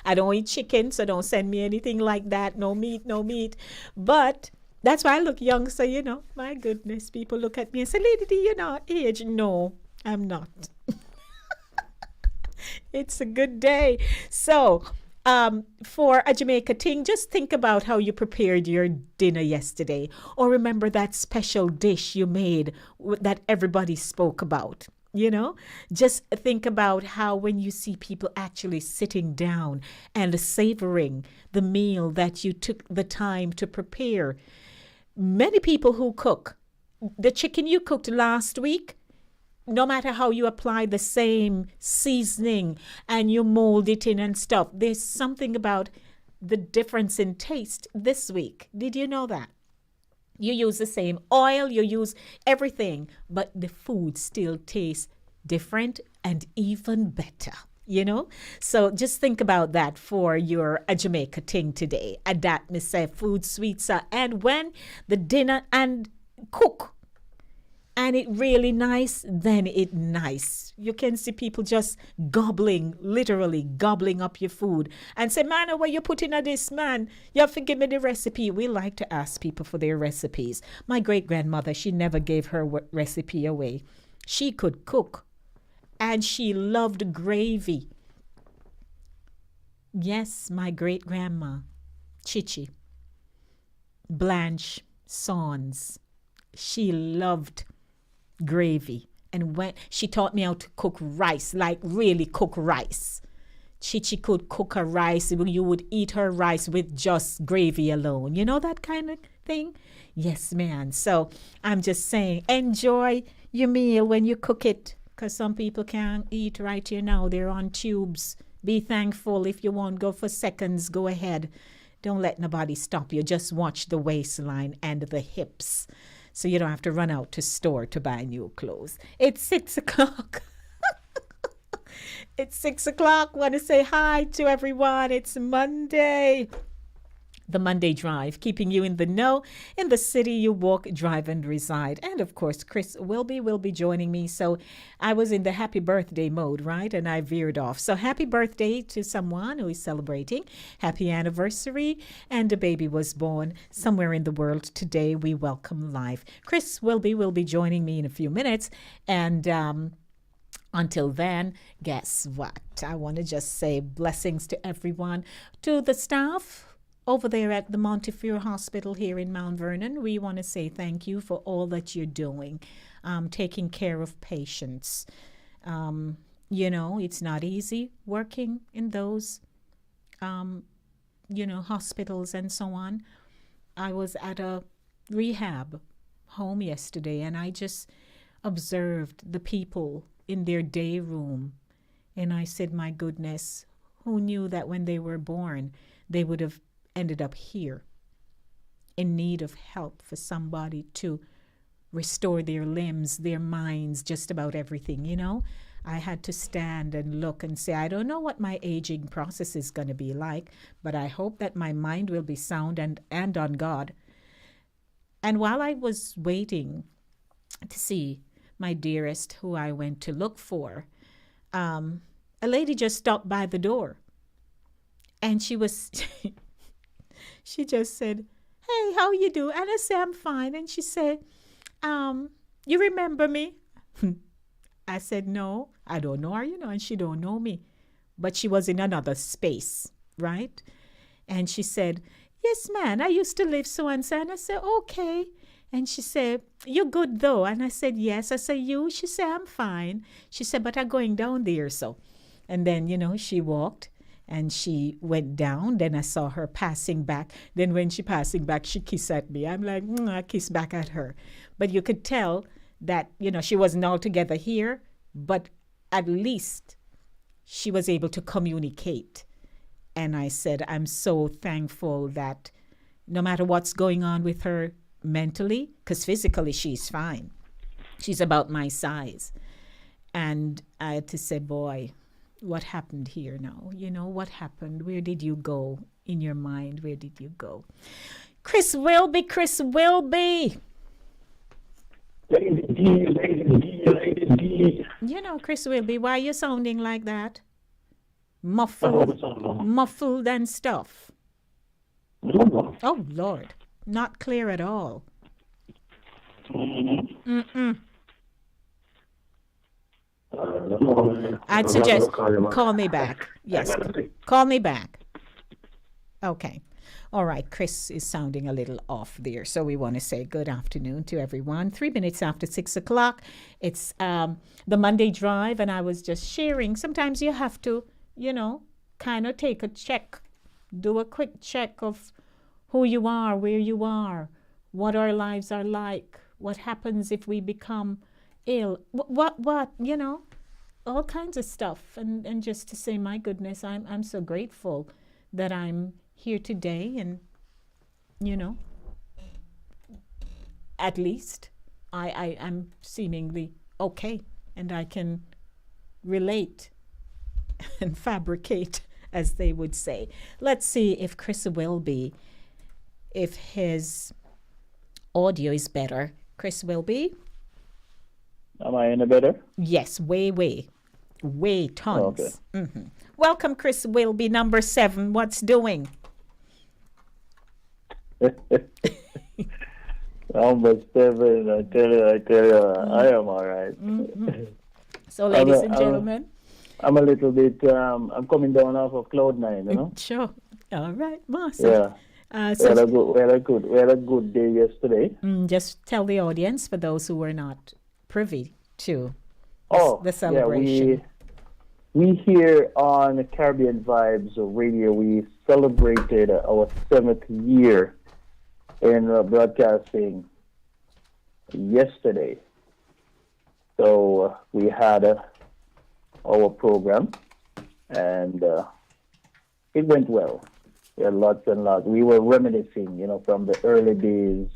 I don't eat chicken, so don't send me anything like that. No meat, no meat. But that's why I look young. So, you know, my goodness, people look at me and say, Lady D, you're not age. No, I'm not. It's a good day. So for a Jamaica ting, just think about how you prepared your dinner yesterday. Or remember that special dish you made that everybody spoke about. You know, just think about how when you see people actually sitting down and savoring the meal that you took the time to prepare. Many people who cook, the chicken you cooked last week, no matter how you apply the same seasoning and you mold it in and stuff, there's something about the difference in taste this week. Did you know that? You use the same oil, you use everything, but the food still tastes different and even better, you know? So just think about that for your Jamaica ting today. Dat me say food sweets. And when the dinner and cook, and it really nice, then it nice. You can see people just gobbling, literally gobbling up your food and say, man, where you putting in this, man? You have to give me the recipe. We like to ask people for their recipes. My great-grandmother, she never gave her recipe away. She could cook, and she loved gravy. Yes, my great-grandma, Chichi, Blanche Sons, she loved gravy. And when she taught me how to cook rice, like really cook rice. Chichi could cook her rice. You would eat her rice with just gravy alone. You know that kind of thing? Yes, man. So I'm just saying, enjoy your meal when you cook it, because some people can't eat right here now. They're on tubes. Be thankful. If you want, go for seconds, go ahead. Don't let nobody stop you. Just watch the waistline and the hips, so you don't have to run out to store to buy new clothes. It's 6 o'clock. It's 6 o'clock. Want to say hi to everyone. It's Monday. The Monday Drive, keeping you in the know in the city you walk, drive, and reside. And of course, Chris will be joining me. So I was in the happy birthday mode, right? And I veered off. So happy birthday to someone who is celebrating. Happy anniversary. And a baby was born somewhere in the world today. We welcome life. Chris will be joining me in a few minutes. And until then, guess what? I want to just say blessings to everyone, to the staff over there at the Montefiore Hospital here in Mount Vernon. We want to say thank you for all that you're doing, taking care of patients. You know, it's not easy working in those, hospitals and so on. I was at a rehab home yesterday, and I just observed the people in their day room. And I said, my goodness, who knew that when they were born, they would have ended up here in need of help for somebody to restore their limbs, their minds, just about everything, you know? I had to stand and look and say, I don't know what my aging process is going to be like, but I hope that my mind will be sound and on God. And while I was waiting to see my dearest, who I went to look for, a lady just stopped by the door. And she was... She just said, hey, how you do? And I said, I'm fine. And she said, you remember me? I said, no, I don't know her, and she don't know me. But she was in another space, right? And she said, yes, man, I used to live so and so. And I said, okay. And she said, "You good though?" And I said, "Yes." I said, "You?" She said, "I'm fine." She said, "But I'm going down there, so." And then, she walked and she went down. Then I saw her passing back. Then when she passing back, she kissed at me. I'm like, I kissed back at her. But you could tell that, she wasn't altogether here, but at least she was able to communicate. And I said, I'm so thankful that no matter what's going on with her mentally, because physically she's fine. She's about my size. And I had to say, boy, what happened here now? What happened? Where did you go in your mind? Where did you go? Chris Wilby. Lady D. Chris Wilby, why are you sounding like that? Muffled and stuff. Oh, Lord. Not clear at all. I'd suggest call me back. Yes, call me back. Okay. All right, Chris is sounding a little off there. So we want to say good afternoon to everyone. 3 minutes after 6 o'clock. It's the Monday Drive, and I was just sharing. Sometimes you have to, kind of take a check, do a quick check of who you are, where you are, what our lives are like, what happens if we become ill, what, all kinds of stuff. And just to say, my goodness, I'm so grateful that I'm here today, and at least I'm seemingly okay, and I can relate and fabricate, as they would say. Let's see if Chris Wilby, if his audio is better. Chris Wilby? Am I any better? Yes, way tons. Okay. Mm-hmm. Welcome, Chris Wilby, number 7. What's doing? Number 7, I tell you, I am all right. Mm-hmm. So, ladies and gentlemen, I'm a little bit, I'm coming down off of cloud 9, Sure. All right, awesome. Yeah. We had a good day yesterday. Just tell the audience, for those who were not privy to the celebration. Yeah, we here on Caribbean Vibes Radio, we celebrated our 7th year in broadcasting yesterday. So we had our program, and it went well. We had lots and lots. We were reminiscing, from the early days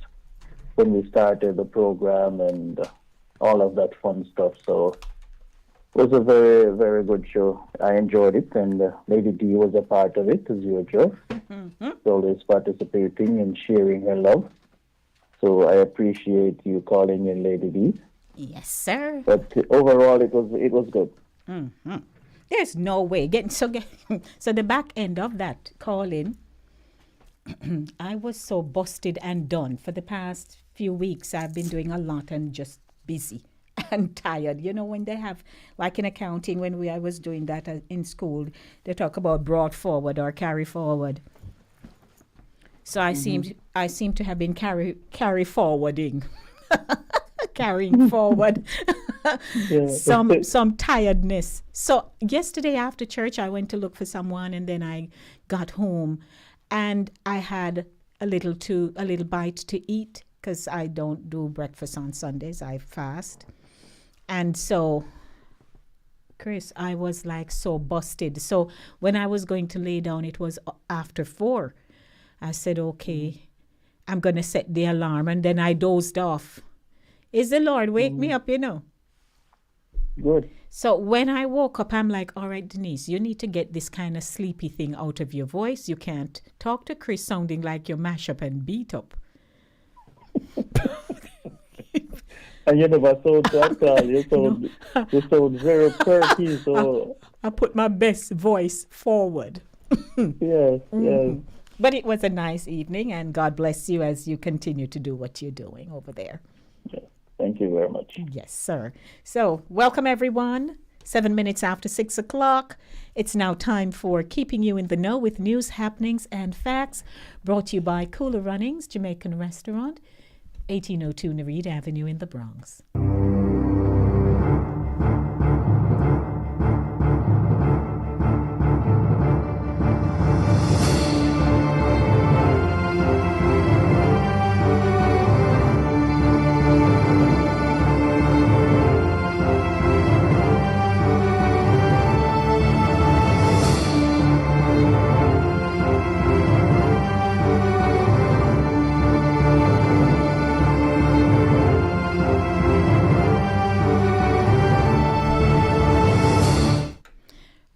when we started the program and all of that fun stuff. So it was a very, very good show. I enjoyed it, and Lady D was a part of it, as usual. Mm-hmm. Always participating and sharing her love. So I appreciate you calling in, Lady D. Yes, sir. But overall, it was good. Mm-hmm. There's no way so the back end of that call-in, I was so busted and done. For the past few weeks, I've been doing a lot and just busy and tired. When they have, like in accounting, when I was doing that in school, they talk about brought forward or carry forward. So I seem to have been carry forwarding. Carrying forward some tiredness. So yesterday after church, I went to look for someone, and then I got home, and I had a little bite to eat, because I don't do breakfast on Sundays. I fast. And so, Chris, I was like so busted. So when I was going to lay down, it was after 4. I said, okay, I'm going to set the alarm, and then I dozed off. Is the Lord wake me up, Good. So when I woke up, I'm like, all right, Denise, you need to get this kind of sleepy thing out of your voice. You can't talk to Chris sounding like you're mash up and beat up. And you never sound that all. You sound very perky, so... I put my best voice forward. Yes. But it was a nice evening, and God bless you as you continue to do what you're doing over there. Yes. Thank you very much. Yes, sir. So, welcome everyone. 7 minutes after 6 o'clock. It's now time for Keeping You in the Know with news, happenings, and facts. Brought to you by Cooler Runnings, Jamaican restaurant. 1802 Nereid Avenue in the Bronx.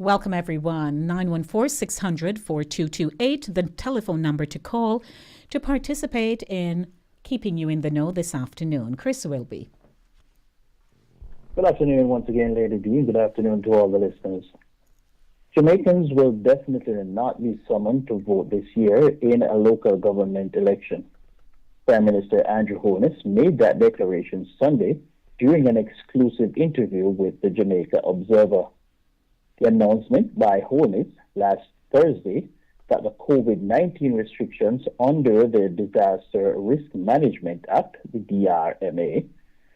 Welcome, everyone. 914-600-4228, the telephone number to call to participate in keeping you in the know this afternoon. Chris Wilby. Good afternoon once again, Lady D. Good afternoon to all the listeners. Jamaicans will definitely not be summoned to vote this year in a local government election. Prime Minister Andrew Holness made that declaration Sunday during an exclusive interview with the Jamaica Observer. The announcement by Holness last Thursday that the COVID-19 restrictions under the Disaster Risk Management Act, the DRMA,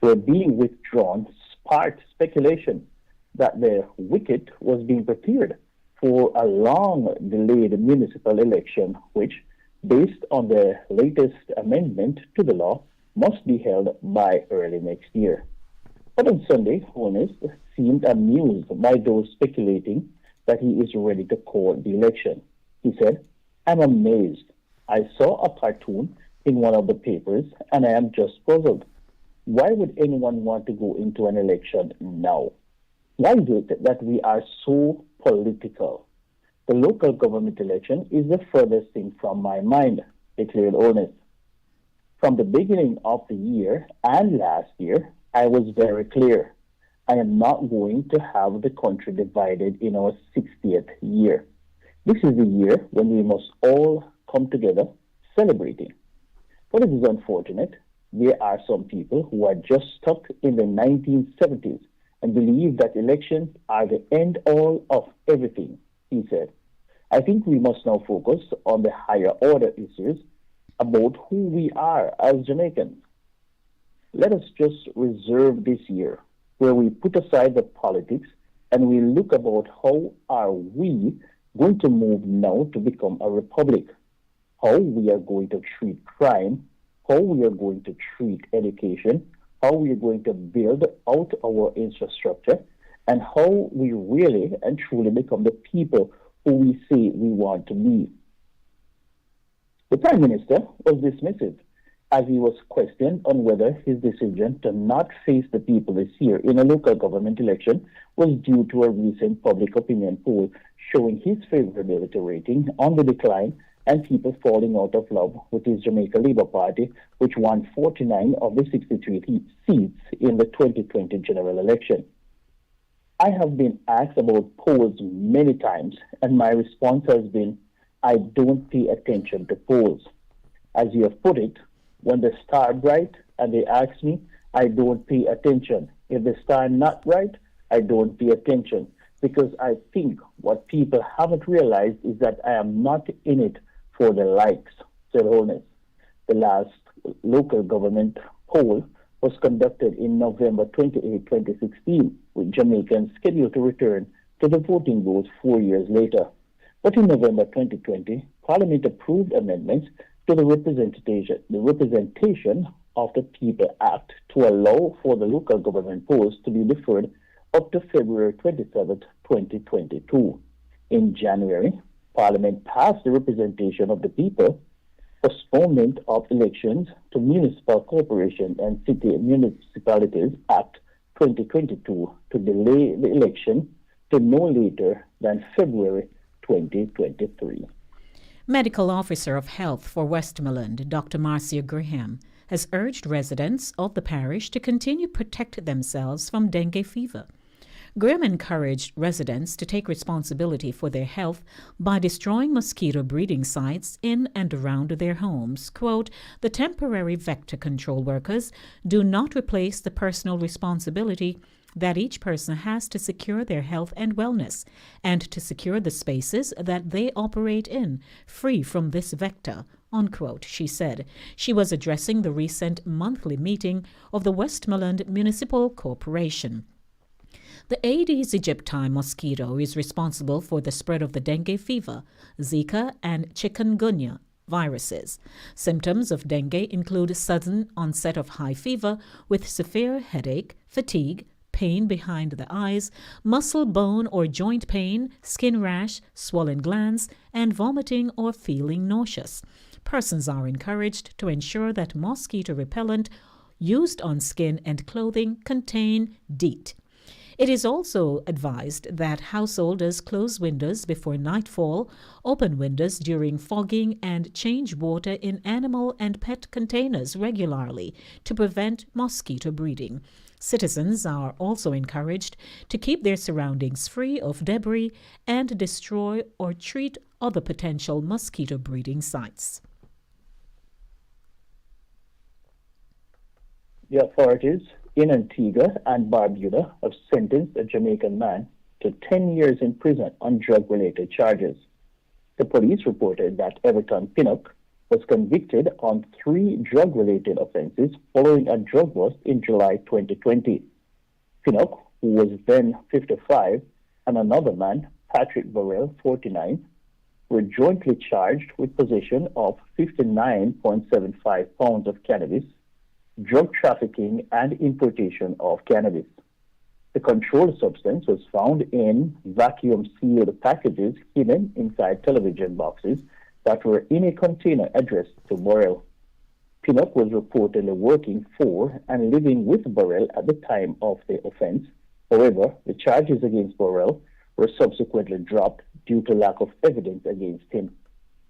were being withdrawn sparked speculation that the wicket was being prepared for a long-delayed municipal election, which, based on the latest amendment to the law, must be held by early next year. But on Sunday, Holness seemed amused by those speculating that he is ready to call the election. He said, "I'm amazed. I saw a cartoon in one of the papers and I am just puzzled. Why would anyone want to go into an election now? Why is it that we are so political? The local government election is the furthest thing from my mind," declared Holness. "From the beginning of the year and last year, I was very clear. I am not going to have the country divided in our 60th year. This is the year when we must all come together celebrating. But it is unfortunate. There are some people who are just stuck in the 1970s and believe that elections are the end all of everything," he said. "I think we must now focus on the higher order issues about who we are as Jamaicans. Let us just reserve this year, where we put aside the politics and we look about how are we going to move now to become a republic, how we are going to treat crime, how we are going to treat education, how we are going to build out our infrastructure, and how we really and truly become the people who we say we want to be." The Prime Minister was dismissive as he was questioned on whether his decision to not face the people this year in a local government election was due to a recent public opinion poll showing his favorability rating on the decline and people falling out of love with his Jamaica Labour Party, which won 49 of the 63 seats in the 2020 general election. "I have been asked about polls many times, and my response has been, I don't pay attention to polls. As you have put it, when the star bright and they ask me, I don't pay attention. If the star not bright, I don't pay attention, because I think what people haven't realized is that I am not in it for the likes," said Holness. The last local government poll was conducted in November 28, 2016, with Jamaicans scheduled to return to the voting rolls 4 years later. But in November 2020, Parliament approved amendments to the Representation of the People Act to allow for the local government polls to be deferred up to February 27, 2022. In January, Parliament passed the Representation of the People Postponement of Elections to Municipal Corporation and City Municipalities Act 2022 to delay the election to no later than February 2023. Medical Officer of Health for Westmoreland, Dr. Marcia Graham, has urged residents of the parish to continue to protect themselves from dengue fever. Graham encouraged residents to take responsibility for their health by destroying mosquito breeding sites in and around their homes. Quote, "The temporary vector control workers do not replace the personal responsibility that each person has to secure their health and wellness and to secure the spaces that they operate in, free from this vector, unquote, she said. She was addressing the recent monthly meeting of the Westmoreland Municipal Corporation. The Aedes aegypti mosquito is responsible for the spread of the dengue fever, Zika, and chikungunya viruses. Symptoms of dengue include sudden onset of high fever with severe headache, fatigue, pain behind the eyes, muscle, bone, or joint pain, skin rash, swollen glands, and vomiting or feeling nauseous. Persons are encouraged to ensure that mosquito repellent used on skin and clothing contain DEET. It is also advised that householders close windows before nightfall, open windows during fogging, and change water in animal and pet containers regularly to prevent mosquito breeding. Citizens are also encouraged to keep their surroundings free of debris and destroy or treat other potential mosquito breeding sites. The authorities in Antigua and Barbuda have sentenced a Jamaican man to 10 years in prison on drug-related charges. The police reported that Everton Pinnock was convicted on 3 drug-related offenses following a drug bust in July 2020. Pinnock, who was then 55, and another man, Patrick Burrell, 49, were jointly charged with possession of 59.75 pounds of cannabis, drug trafficking, and importation of cannabis. The controlled substance was found in vacuum-sealed packages hidden inside television boxes that were in a container addressed to Burrell. Pinnock was reportedly working for and living with Burrell at the time of the offense. However, the charges against Burrell were subsequently dropped due to lack of evidence against him.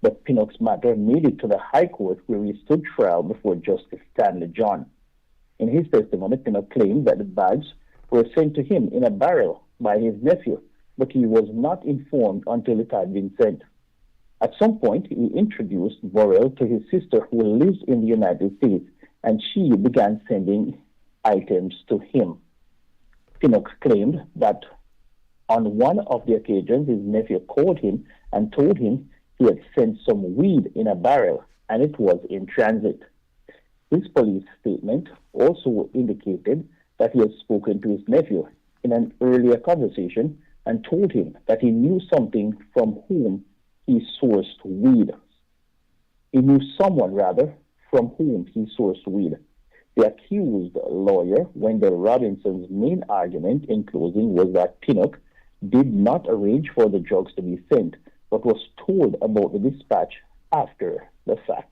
But Pinnock's matter made it to the High Court, where he stood trial before Justice Stanley John. In his testimony, Pinnock claimed that the bags were sent to him in a barrel by his nephew, but he was not informed until it had been sent. At some point, he introduced Burrell to his sister, who lives in the United States, and she began sending items to him. Pinnock claimed that on one of the occasions, his nephew called him and told him he had sent some weed in a barrel, and it was in transit. His police statement also indicated that he had spoken to his nephew in an earlier conversation and told him that he knew something from whom he sourced weed. He knew someone, rather, from whom he sourced weed. The accused lawyer, Wendell Robinson's main argument in closing was that Pinnock did not arrange for the drugs to be sent, but was told about the dispatch after the fact.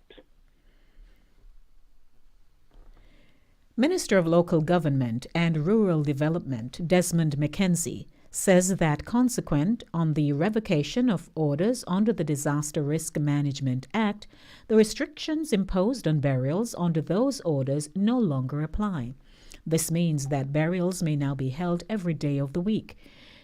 Minister of Local Government and Rural Development Desmond McKenzie says that consequent on the revocation of orders under the Disaster Risk Management Act, the restrictions imposed on burials under those orders no longer apply. This means that burials may now be held every day of the week.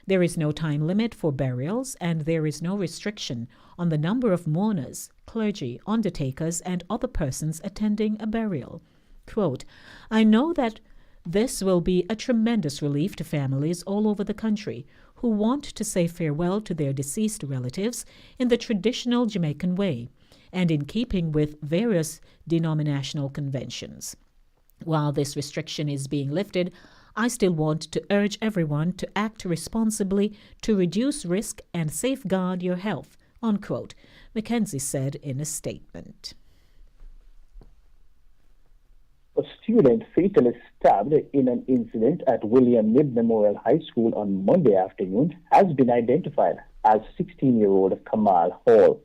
There is no time limit for burials, and there is no restriction on the number of mourners, clergy, undertakers, and other persons attending a burial. Quote, I know that this will be a tremendous relief to families all over the country who want to say farewell to their deceased relatives in the traditional Jamaican way and in keeping with various denominational conventions. While this restriction is being lifted, I still want to urge everyone to act responsibly to reduce risk and safeguard your health, unquote, McKenzie said in a statement. A student fatally stabbed in an incident at William Knibb Memorial High School on Monday afternoon has been identified as 16-year-old Kamal Hall.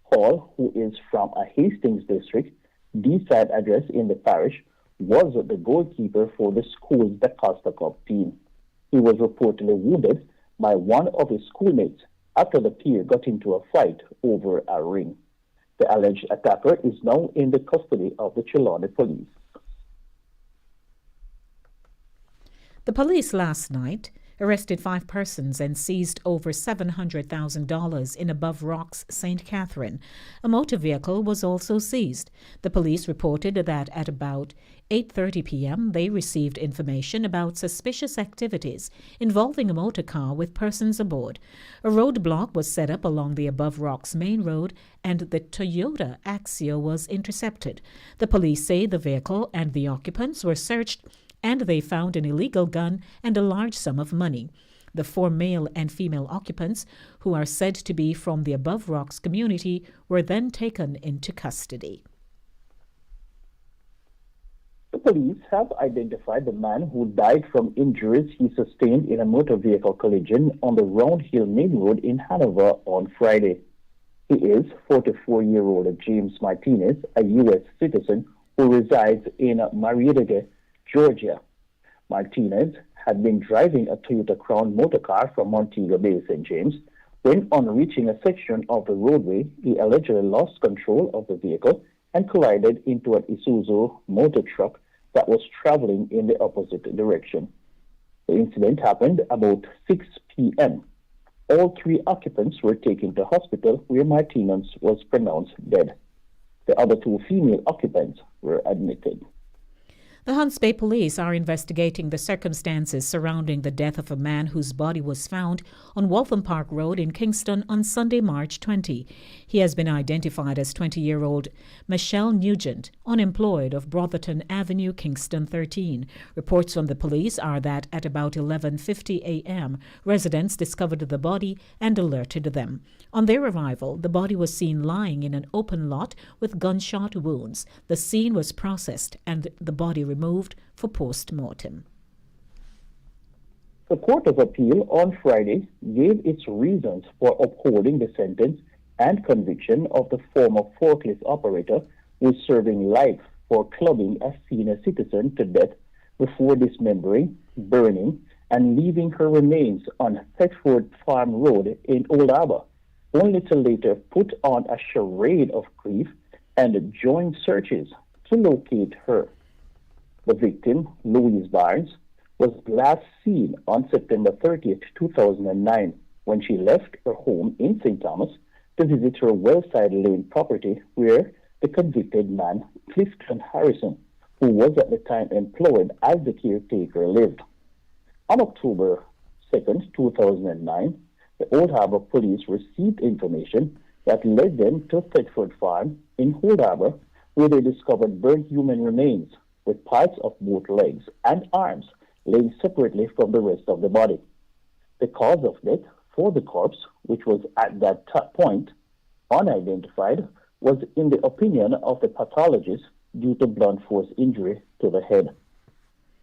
Hall, who is from a Hastings district, D-side address in the parish, was the goalkeeper for the school's Da Costa Cup team. He was reportedly wounded by one of his schoolmates after the pair got into a fight over a ring. The alleged attacker is now in the custody of the Trelawney police. The police last night arrested 5 persons and seized over $700,000 in Above Rocks, St. Catherine. A motor vehicle was also seized. The police reported that at about 8:30 p.m. they received information about suspicious activities involving a motor car with persons aboard. A roadblock was set up along the Above Rocks main road and the Toyota Axio was intercepted. The police say the vehicle and the occupants were searched and they found an illegal gun and a large sum of money. The 4 male and female occupants, who are said to be from the Above Rocks community, were then taken into custody. The police have identified the man who died from injuries he sustained in a motor vehicle collision on the Round Hill Main Road in Hanover on Friday. He is 44-year-old James Martinez, a U.S. citizen who resides in Marietta, Georgia. Martinez had been driving a Toyota Crown motor car from Montego Bay, St. James, when on reaching a section of the roadway, he allegedly lost control of the vehicle and collided into an Isuzu motor truck that was traveling in the opposite direction. The incident happened about 6 p.m. All 3 occupants were taken to hospital where Martinez was pronounced dead. The other 2 female occupants were admitted. The Hunts Bay Police are investigating the circumstances surrounding the death of a man whose body was found on Waltham Park Road in Kingston on Sunday, March 20. He has been identified as 20-year-old Michelle Nugent, unemployed, of Brotherton Avenue, Kingston 13. Reports from the police are that at about 11:50 a.m., residents discovered the body and alerted them. On their arrival, the body was seen lying in an open lot with gunshot wounds. The scene was processed and the body removed for post-mortem. The Court of Appeal on Friday gave its reasons for upholding the sentence and conviction of the former forklift operator who is serving life for clubbing a senior citizen to death before dismembering, burning, and leaving her remains on Thetford Farm Road in Old Harbour, only to later put on a charade of grief and join searches to locate her. The victim, Louise Barnes, was last seen on September 30th, 2009, when she left her home in St. Thomas to visit her Wellside Lane property where the convicted man, Clifton Harrison, who was at the time employed as the caretaker, lived. On October 2nd, 2009, the Old Harbour Police received information that led them to Thetford Farm in Old Harbour, where they discovered burnt human remains with parts of both legs and arms laying separately from the rest of the body. The cause of death for the corpse, which was at that point unidentified, was in the opinion of the pathologist due to blunt force injury to the head.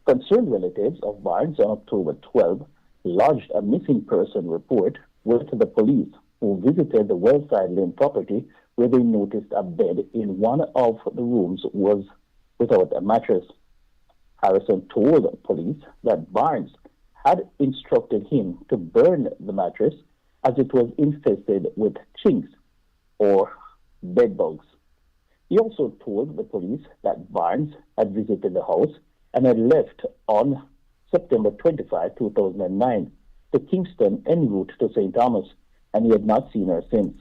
Concerned relatives of Barnes on October 12 lodged a missing person report with the police, who visited the Wellside Lane property where they noticed a bed in one of the rooms was without a mattress. Harrison told the police that Barnes had instructed him to burn the mattress as it was infested with chinks or bed bugs. He also told the police that Barnes had visited the house and had left on September 25, 2009, to Kingston en route to St. Thomas, and he had not seen her since.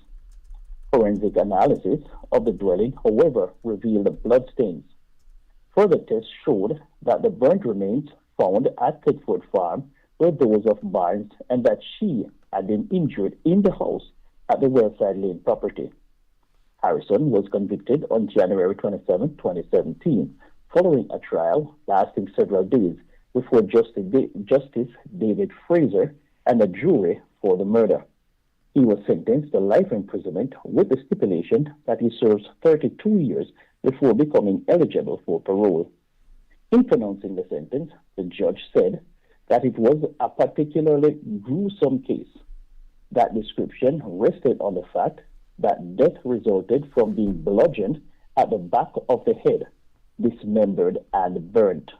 Forensic analysis of the dwelling, however, revealed bloodstains. Further tests showed that the burnt remains found at Thetford Farm were those of Barnes and that she had been injured in the house at the Wellside Lane property. Harrison was convicted on January 27, 2017, following a trial lasting several days before Justice David Fraser and a jury for the murder. He was sentenced to life imprisonment with the stipulation that he serves 32 years before becoming eligible for parole. In pronouncing the sentence, the judge said that it was a particularly gruesome case. That description rested on the fact that death resulted from being bludgeoned at the back of the head, dismembered and burnt.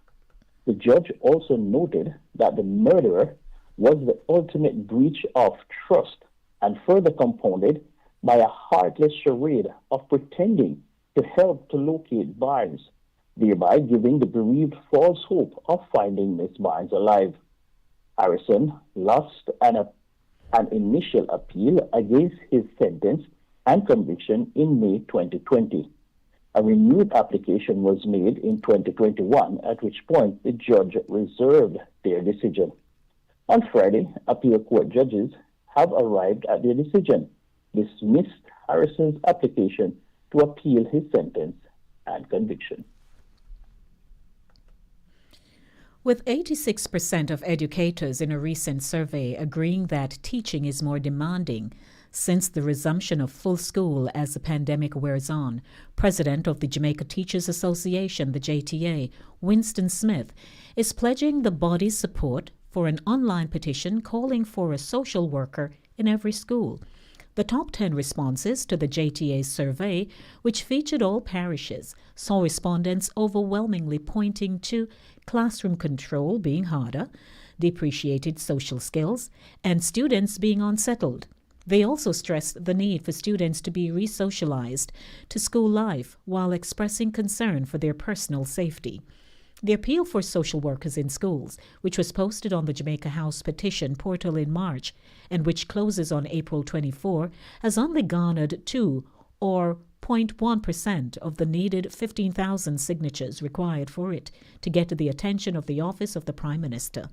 The judge also noted that the murderer was the ultimate breach of trust and further compounded by a heartless charade of pretending to help to locate Barnes, thereby giving the bereaved false hope of finding Miss Barnes alive. Harrison lost an initial appeal against his sentence and conviction in May 2020. A renewed application was made in 2021, at which point the judge reserved their decision. On Friday, appeal court judges have arrived at their decision, dismissed Harrison's application to appeal his sentence and conviction. With 86% of educators in a recent survey agreeing that teaching is more demanding since the resumption of full school as the pandemic wears on, President of the Jamaica Teachers Association, the JTA, Winston Smith, is pledging the body's support for an online petition calling for a social worker in every school. The top 10 responses to the JTA's survey, which featured all parishes, saw respondents overwhelmingly pointing to classroom control being harder, depreciated social skills, and students being unsettled. They also stressed the need for students to be re-socialized to school life while expressing concern for their personal safety. The appeal for social workers in schools, which was posted on the Jamaica House petition portal in March and which closes on April 24, has only garnered 2 or 0.1% of the needed 15,000 signatures required for it to get to the attention of the Office of the Prime Minister.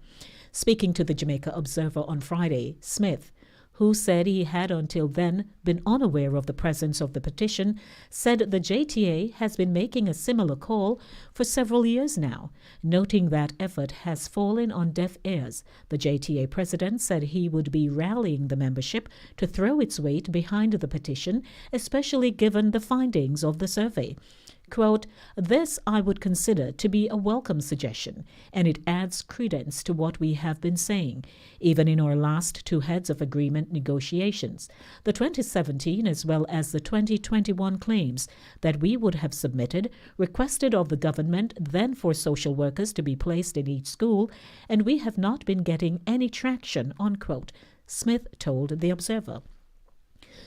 Speaking to the Jamaica Observer on Friday, Smith, who said he had until then been unaware of the presence of the petition, said the JTA has been making a similar call for several years now. Noting that effort has fallen on deaf ears, the JTA president said he would be rallying the membership to throw its weight behind the petition, especially given the findings of the survey. Quote, "This I would consider to be a welcome suggestion, and it adds credence to what we have been saying, even in our last 2 heads of agreement negotiations, the 2017 as well as the 2021 claims that we would have submitted, requested of the government then for social workers to be placed in each school, and we have not been getting any traction," unquote, Smith told the Observer.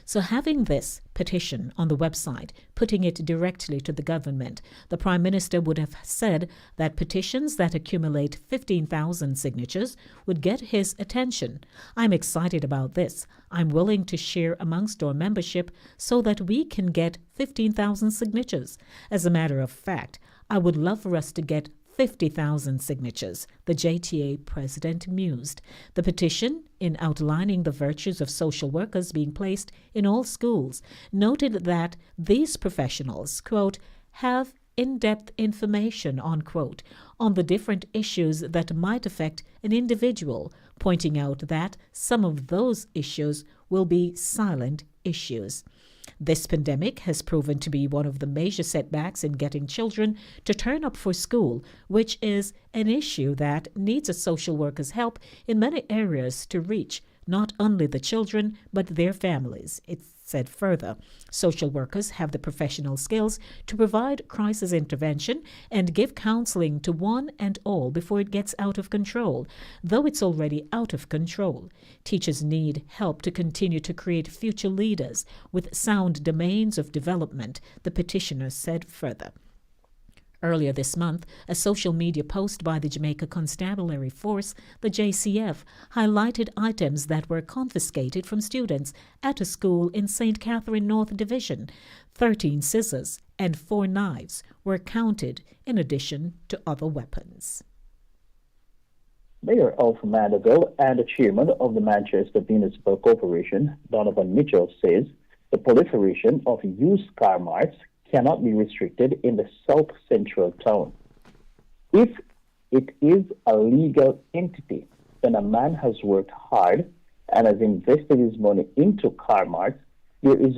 So having this petition on the website, putting it directly to the government, the Prime Minister would have said that petitions that accumulate 15,000 signatures would get his attention. "I'm excited about this. I'm willing to share amongst our membership so that we can get 15,000 signatures. As a matter of fact, I would love for us to get 50,000 signatures," the JTA president mused. The petition, in outlining the virtues of social workers being placed in all schools, noted that these professionals, quote, "have in-depth information," unquote, on the different issues that might affect an individual, pointing out that some of those issues will be silent issues. This pandemic has proven to be one of the major setbacks in getting children to turn up for school, which is an issue that needs a social worker's help in many areas to reach not only the children but their families. It said further, social workers have the professional skills to provide crisis intervention and give counseling to one and all before it gets out of control, though it's already out of control. Teachers need help to continue to create future leaders with sound domains of development, the petitioner said further. Earlier this month, a social media post by the Jamaica Constabulary Force, the JCF, highlighted items that were confiscated from students at a school in St. Catherine North Division. 13 scissors and 4 knives were counted in addition to other weapons. Mayor of Mandeville and the chairman of the Manchester Municipal Corporation, Donovan Mitchell, says the proliferation of used car marts cannot be restricted in the south central town. If it is a legal entity, then a man has worked hard and has invested his money into car marts. There is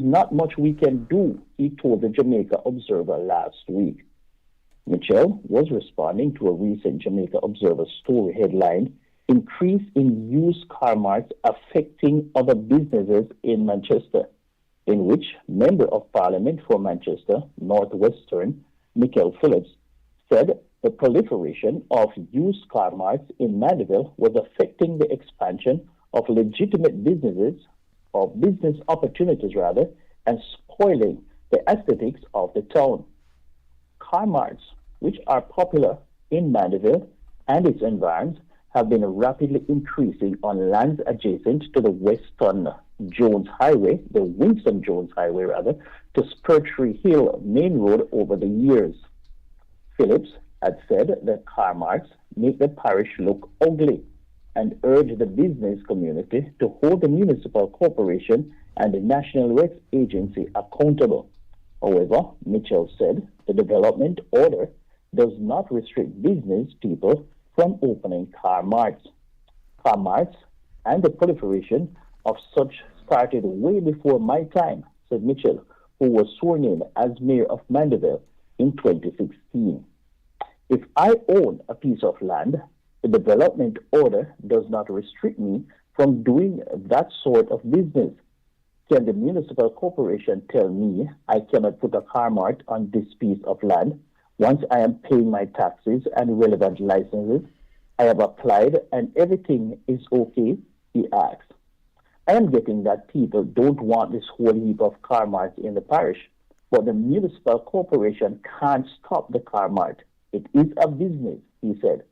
not much we can do, he told the Jamaica Observer last week. Mitchell was responding to a recent Jamaica Observer story headlined, "Increase in used car marts affecting other businesses in Manchester," in which Member of Parliament for Manchester Northwestern, Michael Phillips, said the proliferation of used car marts in Mandeville was affecting the expansion of legitimate businesses, or business opportunities rather, and spoiling the aesthetics of the town. Car marts, which are popular in Mandeville and its environs, have been rapidly increasing on lands adjacent to the Winston Jones Highway rather, to Spurtree Hill Main Road over the years. Phillips had said that car marts make the parish look ugly and urged the business community to hold the municipal corporation and the National Recs Agency accountable. However, Mitchell said the development order does not restrict business people from opening car marts. Car marts and the proliferation of such started way before my time, said Mitchell, who was sworn in as mayor of Mandeville in 2016. If I own a piece of land, the development order does not restrict me from doing that sort of business. Can the municipal corporation tell me I cannot put a car mart on this piece of land once I am paying my taxes and relevant licenses? I have applied and everything is okay, he asked. I am getting that people don't want this whole heap of car marts in the parish, but the municipal corporation can't stop the car mart. It is a business, he said.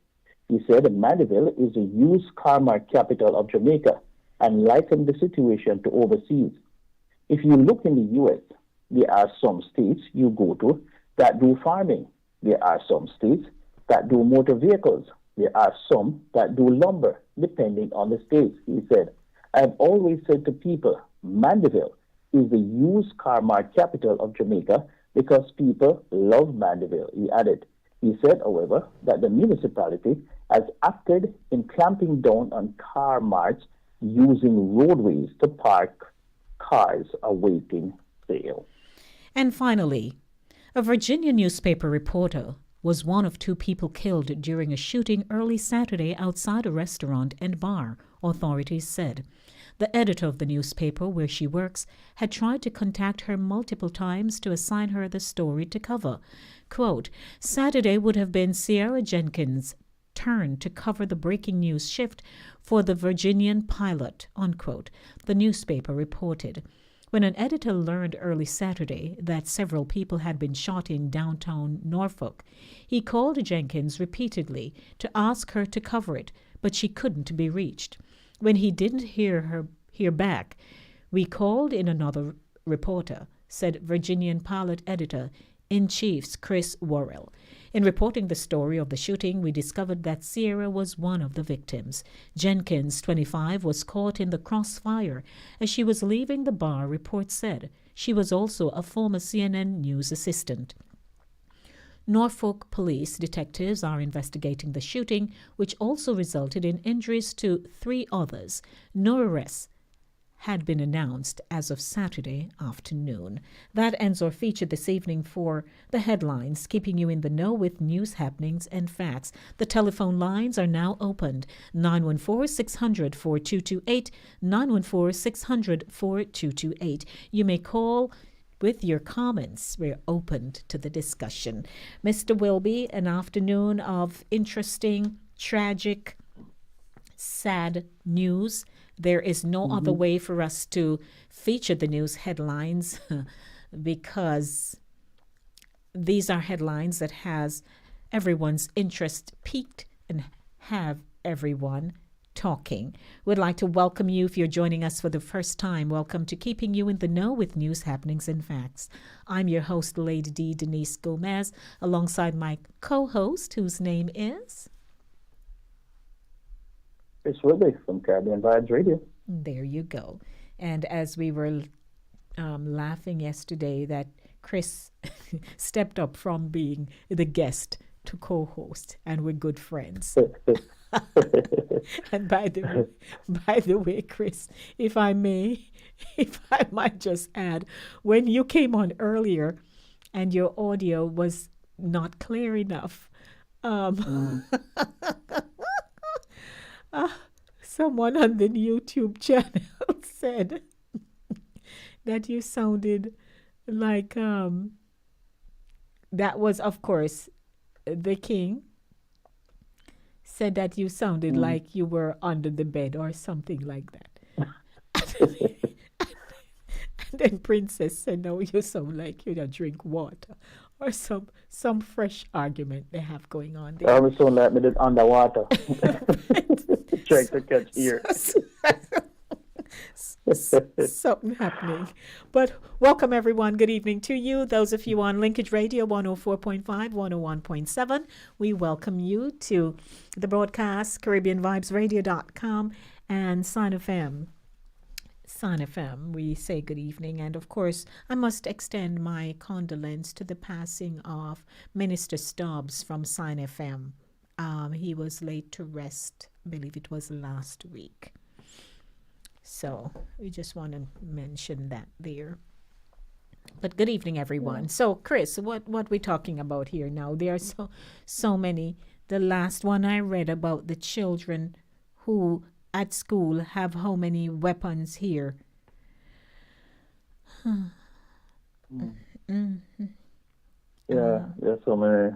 He said Mandeville is the used car mart capital of Jamaica and likened the situation to overseas. If you look in the U.S., there are some states you go to that do farming. There are some states that do motor vehicles. There are some that do lumber, depending on the states, he said. I have always said to people, Mandeville is the used car mart capital of Jamaica because people love Mandeville, he added. He said, however, that the municipality has acted in clamping down on car marts using roadways to park cars awaiting sale. And finally, a Virginia newspaper reporter was one of two people killed during a shooting early Saturday outside a restaurant and bar, authorities said. The editor of the newspaper where she works had tried to contact her multiple times to assign her the story to cover. Quote, Saturday would have been Sierra Jenkins' turn to cover the breaking news shift for the Virginian Pilot, unquote, the newspaper reported. When an editor learned early Saturday that several people had been shot in downtown Norfolk, he called Jenkins repeatedly to ask her to cover it, but she couldn't be reached. When he didn't hear back, we called in another reporter, said Virginian Pilot editor-in-chief Chris Worrell. In reporting the story of the shooting, we discovered that Sierra was one of the victims. Jenkins, 25, was caught in the crossfire as she was leaving the bar, reports said. She was also a former CNN News assistant. Norfolk police detectives are investigating the shooting, which also resulted in injuries to 3 others. No arrests had been announced as of Saturday afternoon. That ends our feature this evening for the headlines, keeping you in the know with news happenings and facts. The telephone lines are now opened. 914-600-4228, 914-600-4228. You may call with your comments. We're open to the discussion. Mr. Wilby, an afternoon of interesting, tragic, sad news. There is no other way for us to feature the news headlines because these are headlines that has everyone's interest piqued and have everyone talking. We'd like to welcome you if you're joining us for the first time. Welcome to Keeping You in the Know with News Happenings and Facts. I'm your host, Lady D. Denise Gomez, alongside my co-host, whose name is... Chris Wilby from Caribbean Vibes Radio. There you go. And as we were laughing yesterday that Chris stepped up from being the guest to co-host, and we're good friends. And by the way, Chris, if I might just add, when you came on earlier and your audio was not clear enough, someone on the YouTube channel said that you sounded like that was, of course, the king said that you sounded like you were under the bed or something like that. And then Princess said, no, you sound like you don't drink water or some fresh argument they have going on I there. always sound like me did underwater. Trying to catch ear. Something happening. But welcome, everyone. Good evening to you. Those of you on Linkage Radio 104.5, 101.7, we welcome you to the broadcast, CaribbeanVibesRadio.com and Sign FM. Sign FM, we say good evening. And of course, I must extend my condolence to the passing of Minister Stubbs from Sign FM. He was laid to rest, I believe it was last week. So we just want to mention that there. But good evening, everyone. Yeah. So, Chris, what we talking about here now? There are so many. The last one I read about the children who at school have how many weapons here? Yeah, there's so many.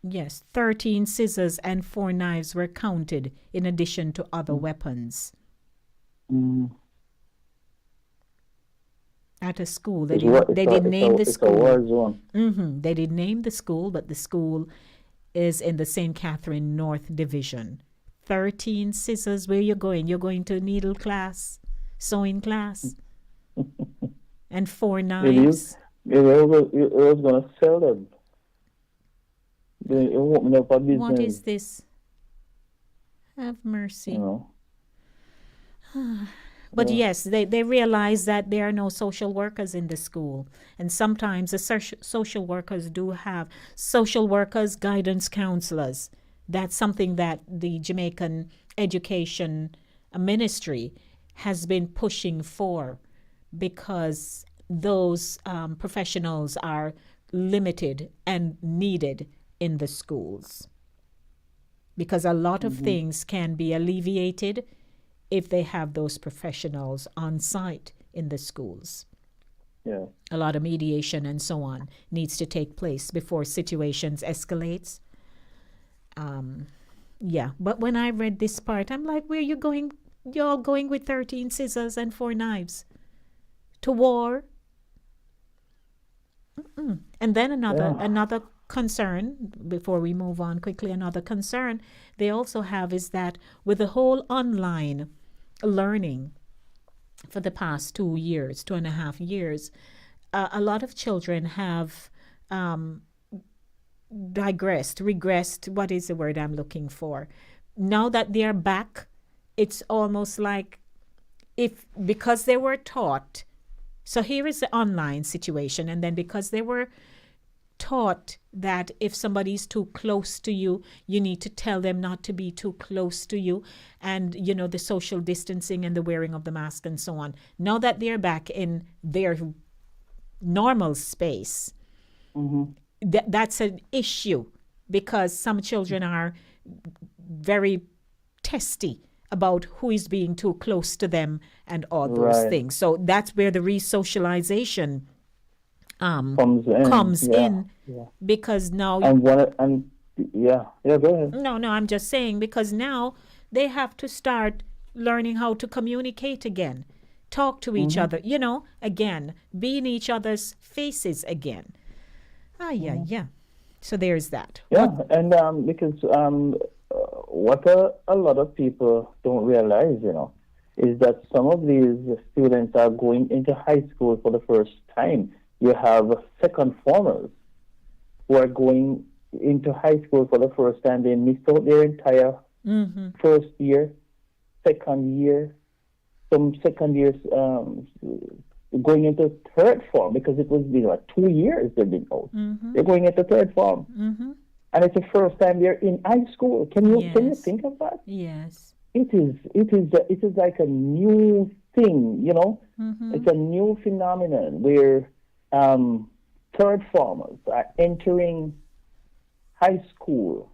Yes, 13 scissors and 4 knives were counted in addition to other weapons. At a school, they didn't name the school. It's a war zone. They didn't name the school, but the school is in the St. Catherine North Division. 13 scissors. Where you going? You're going to needle class, sewing class, and 4 knives. You was going to sell them. It opened up a business. What is this? Have mercy. But yes, they realize that there are no social workers in the school. And sometimes the social workers do have social workers, guidance counselors. That's something that the Jamaican Education Ministry has been pushing for, because those professionals are limited and needed in the schools. Because a lot of things can be alleviated if they have those professionals on site in the schools. Yeah. A lot of mediation and so on needs to take place before situations escalates. Yeah, but when I read this part, I'm like, where are you going? You're going with 13 scissors and 4 knives to war? And then another concern, before we move on quickly, another concern they also have is that with the whole online learning for the past 2.5 years, a lot of children have regressed. What is the word I'm looking for? Now that they're back, it's almost like because they were taught. So here is the online situation, and then because they were taught that if somebody's too close to you, you need to tell them not to be too close to you, and the social distancing and the wearing of the mask and so on. Now that they're back in their normal space, that's an issue, because some children are very testy about who is being too close to them and all those things. So that's where the re-socialization comes in. Because now go ahead. No, I'm just saying, because now they have to start learning how to communicate again, talk to each other, again, be in each other's faces again. Yeah. So there's that. Yeah, and because what a lot of people don't realize, is that some of these students are going into high school for the first time. You have second formers who are going into high school for the first time. They missed out their entire first year, second year. Some second years going into third form, because it was 2 years they've been out. They're going into third form. And it's the first time they're in high school. Can you think of that? Yes. It is like a new thing, It's a new phenomenon where third formers are entering high school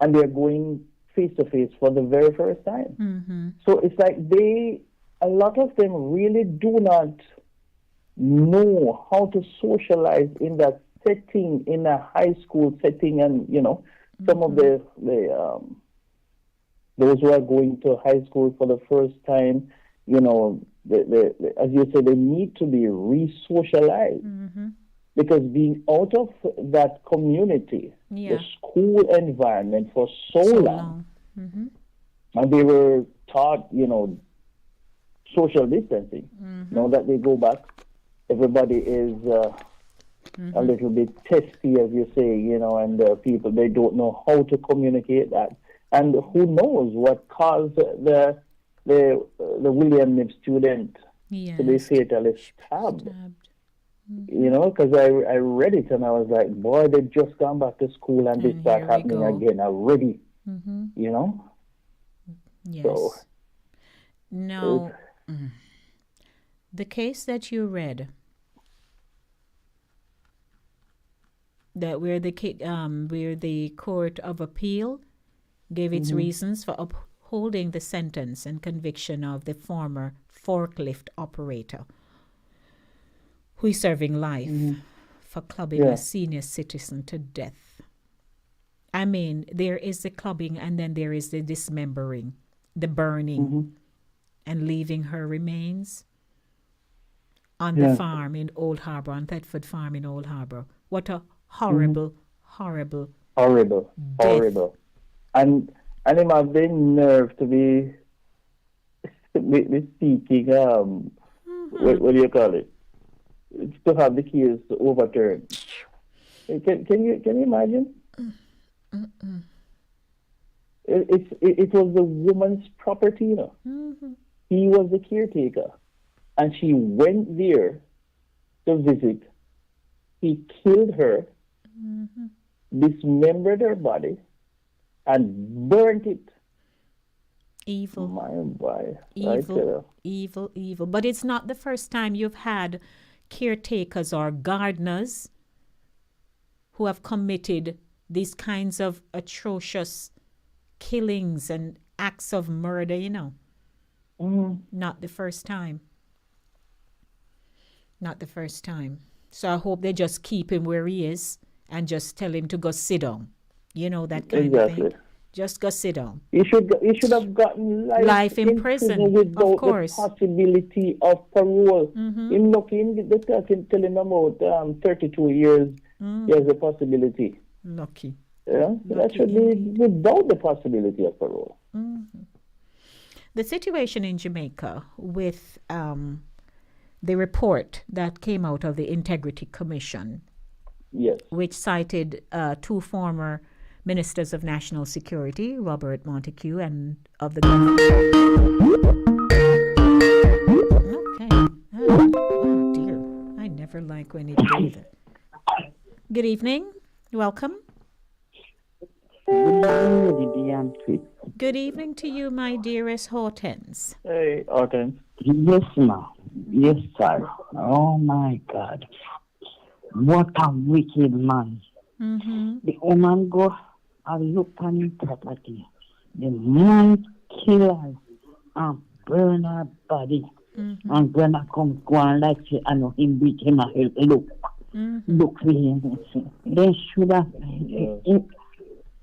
and they're going face to face for the very first time. So it's like a lot of them really do not know how to socialize in that setting, in a high school setting, and some of the those who are going to high school for the first time, as you say, they need to be re-socialized. because being out of that community, Yeah. the school environment for so long, Mm-hmm. and they were taught, social distancing. Now that they go back, everybody is a little bit testy, as you say, and people, they don't know how to communicate that. And who knows what caused the William Nib student to be fatally stabbed. Because I read it and I was like, boy, they've just gone back to school and this start happening again already. Yes. So, now, the case that you read, that where the Court of Appeal gave its reasons for upholding the sentence and conviction of the former forklift operator who is serving life for clubbing a senior citizen to death. I mean, there is the clubbing and then there is the dismembering, the burning, and leaving her remains on the farm in Old Harbor, on Thetford Farm in Old Harbor. What a horrible, horrible death. And him have the nerve to be speaking, what do you call it? To have the case overturned. Can you imagine? It was the woman's property, He was the caretaker. And she went there to visit. He killed her, dismembered her body, and burnt it. Evil. My boy. Evil. But it's not the first time you've had caretakers or gardeners who have committed these kinds of atrocious killings and acts of murder, Not the first time. Not the first time. So I hope they just keep him where he is and just tell him to go sit down. That kind of thing. Just go sit down. He should have gotten life in prison, without of course. The possibility of parole. Him looking, the person telling him about 32 years, there's a possibility. Lucky. Yeah, that should be without the possibility of parole. The situation in Jamaica with the report that came out of the Integrity Commission, which cited two former Ministers of National Security, Robert Montague, and of the government. Okay. Oh dear. I never like when it do that. Good evening. Welcome. Good evening to you, my dearest Hortense. Hey, Hortense. Yes, ma'am. Yes, sir. Oh, my God. What a wicked man. The woman go and look on his property. The man kill her and burn her body. And when I come go and like say, I know him beat him a help. Look for him. They should have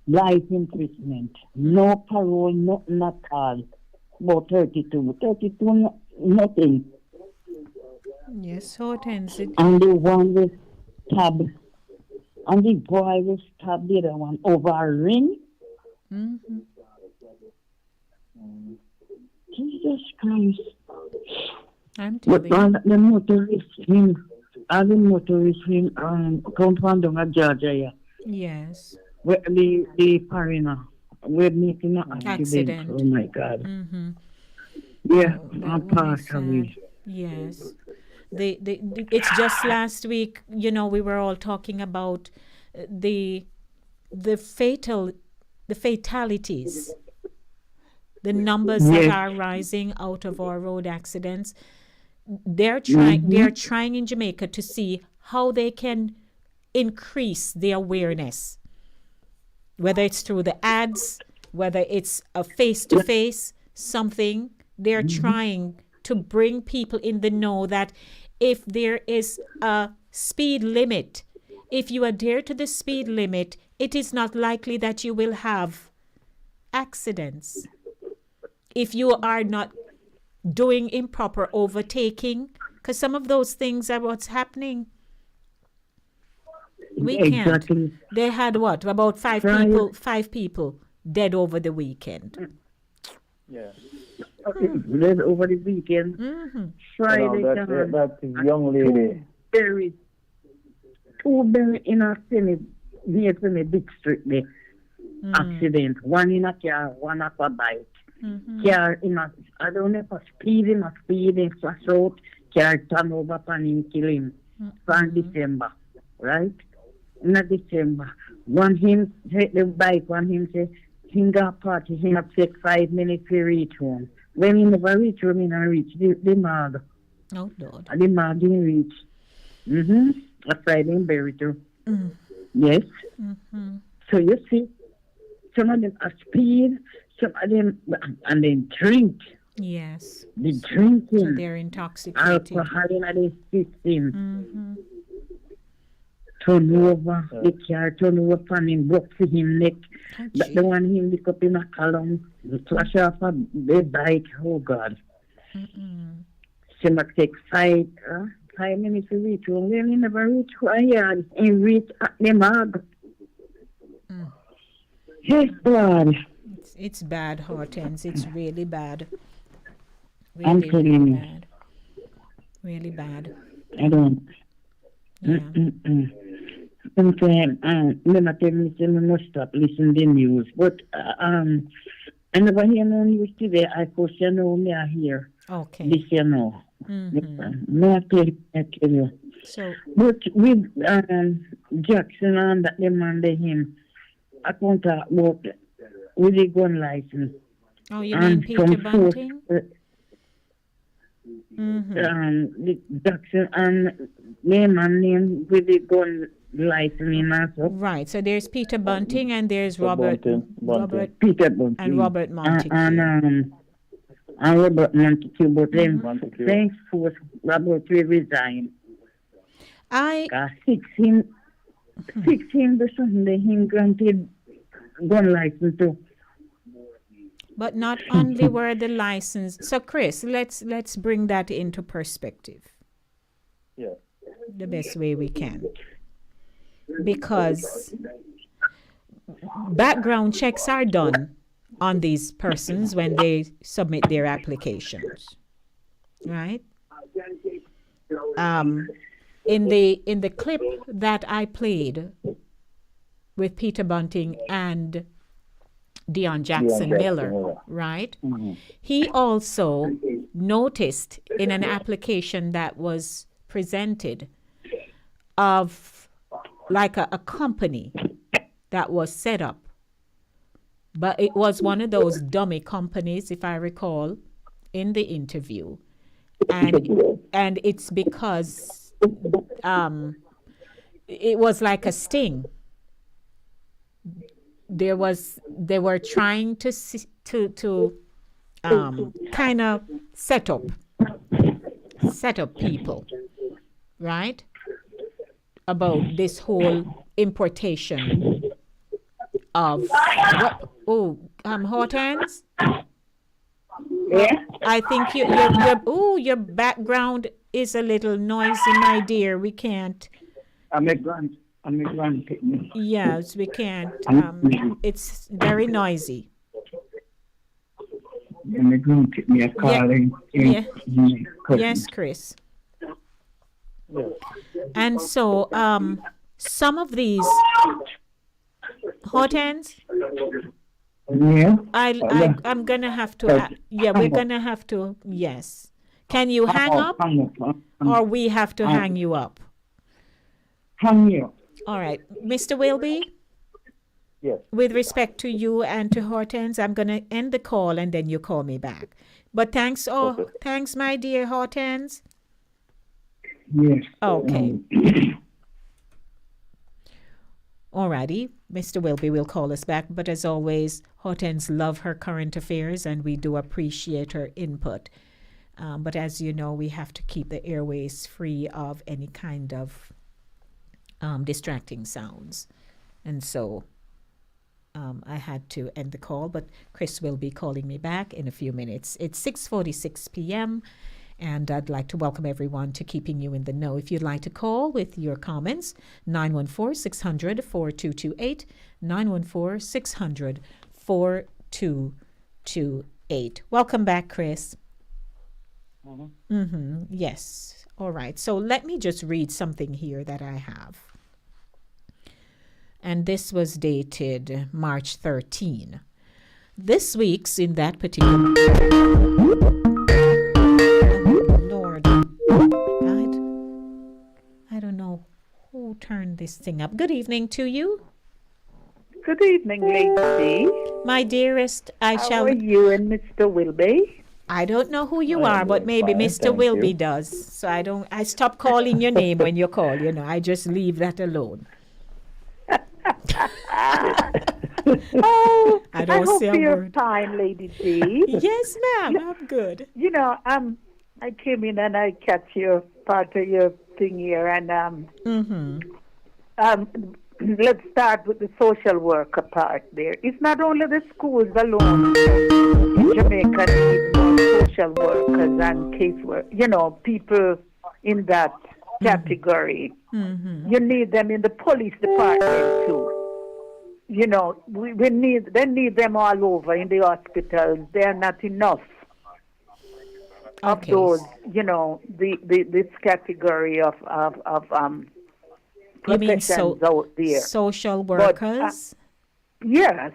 life imprisonment. No parole, nothing at all. About 32. 32, nothing. Yes, Hortense. And the one was stabbed. And the boy was stabbed the other one over a ring. Jesus Christ. I'm telling you. But the motorist him, come from down Georgia, yeah. Yes. Where the foreigner, we're making an accident. Oh my God. Yeah, I'm passed away. Yes. It's just last week, we were all talking about the fatalities, the numbers that are rising out of our road accidents. They're trying in Jamaica to see how they can increase the awareness, whether it's through the ads, whether it's a face-to-face something. They're trying to bring people in the know that if there is a speed limit, if you adhere to the speed limit, it is not likely that you will have accidents. If you are not doing improper overtaking, because some of those things are what's happening. We exactly. can't. They had what? About Friday. five people dead over the weekend. Yeah. Then over the weekend, Friday, That young lady. buried, two buried in a near to district there. Accident. One in a car, one up a bike. Car in a, I don't know if a speeding, flash out, car turn over upon him, kill him. From December, right? In a December. One him take the bike, one him say, him got party, him have take 5 minutes to reach home. When he never reach home, he never reach the mad. Oh, Lord. The mad didn't reach. A Friday in buried too. Yes. So you see, some of them are speed, some of them, and then drink. Yes. The drinking. So they're intoxicated. Alcohol in their system. Turn over, the car turn over from him, broke to him neck. But the one him lick up in a column, flash off the bike, oh God. She must take 5 minutes to reach home. Then he never reach one yard. He reach at the mark. Yes, God. It's bad, Hortense. It's really bad. I'm Really, telling really you. bad. Really bad. I don't. Yeah. Sometimes, never tell me to must stop listening to the news. But I never hear no news today. I course you know me I hear. Okay. This you know. No, I tell you. So, But with Jackson and that them and him, I can't talk about with the gun license. oh, you mean Peter Bunting? The Jackson and name and name with the gun license also. Right. So there's Peter Bunting and there's Robert Peter Bunting and Robert Montague. And Robert Montague, but then thanks for Robert will resign. I 16 the Sunday him granted gun license too. But not only were the license. So Chris, let's bring that into perspective. Yeah. The best way we can. Because background checks are done on these persons when they submit their applications. Right? In the clip that I played with Peter Bunting and Deon Jackson Miller, right? He also noticed in an application that was presented of like a company that was set up. But it was one of those dummy companies, if I recall, in the interview. And it's because it was like a sting. They were trying to kind of set up people, right? About this whole importation of Hortense. Yeah. I think your background is a little noisy, my dear. We can't. I'm a grand picnic. Yes, we can't. It's very noisy. I'm a grand picnic calling. Yes, Chris. And so, some of these Hortense. Yeah. I'm gonna have to. We're gonna have to. Yes. Can you hang up, or we have to hang you up? Hang you up. All right, Mr. Wilby. Yes. With respect to you and to Hortense, I'm gonna end the call and then you call me back. But thanks, thanks, my dear Hortense. Yes. Okay. Alrighty, Mr. Wilby will call us back. But as always, Hortense loves her current affairs and we do appreciate her input. But as you know, we have to keep the airways free of any kind of distracting sounds. And so I had to end the call, but Chris will be calling me back in a few minutes. It's 6:46 p.m. And I'd like to welcome everyone to Keeping You in the Know. If you'd like to call with your comments, 914-600-4228, 914-600-4228. Welcome back, Chris. Yes. All right. So let me just read something here that I have. And this was dated March 13. This week's in that particular... Lord. I don't know who turned this thing up. Good evening to you. Good evening, lady. My dearest, How are you and Mr. Wilby? I don't know who you are, but maybe fine, Mr. thank Wilby you. does. So I stop calling your name when you call, I just leave that alone. Oh, I don't hope say a you're word. fine, Lady D. Yes, ma'am, I'm good. I came in and I catch your part of your thing here, and let's start with the social worker part there. It's not only the schools alone in Jamaica need more social workers and casework, people in that category. You need them in the police department too. They need them all over in the hospitals. They are not enough of those, this category of You mean professions out there. social workers? But, yes.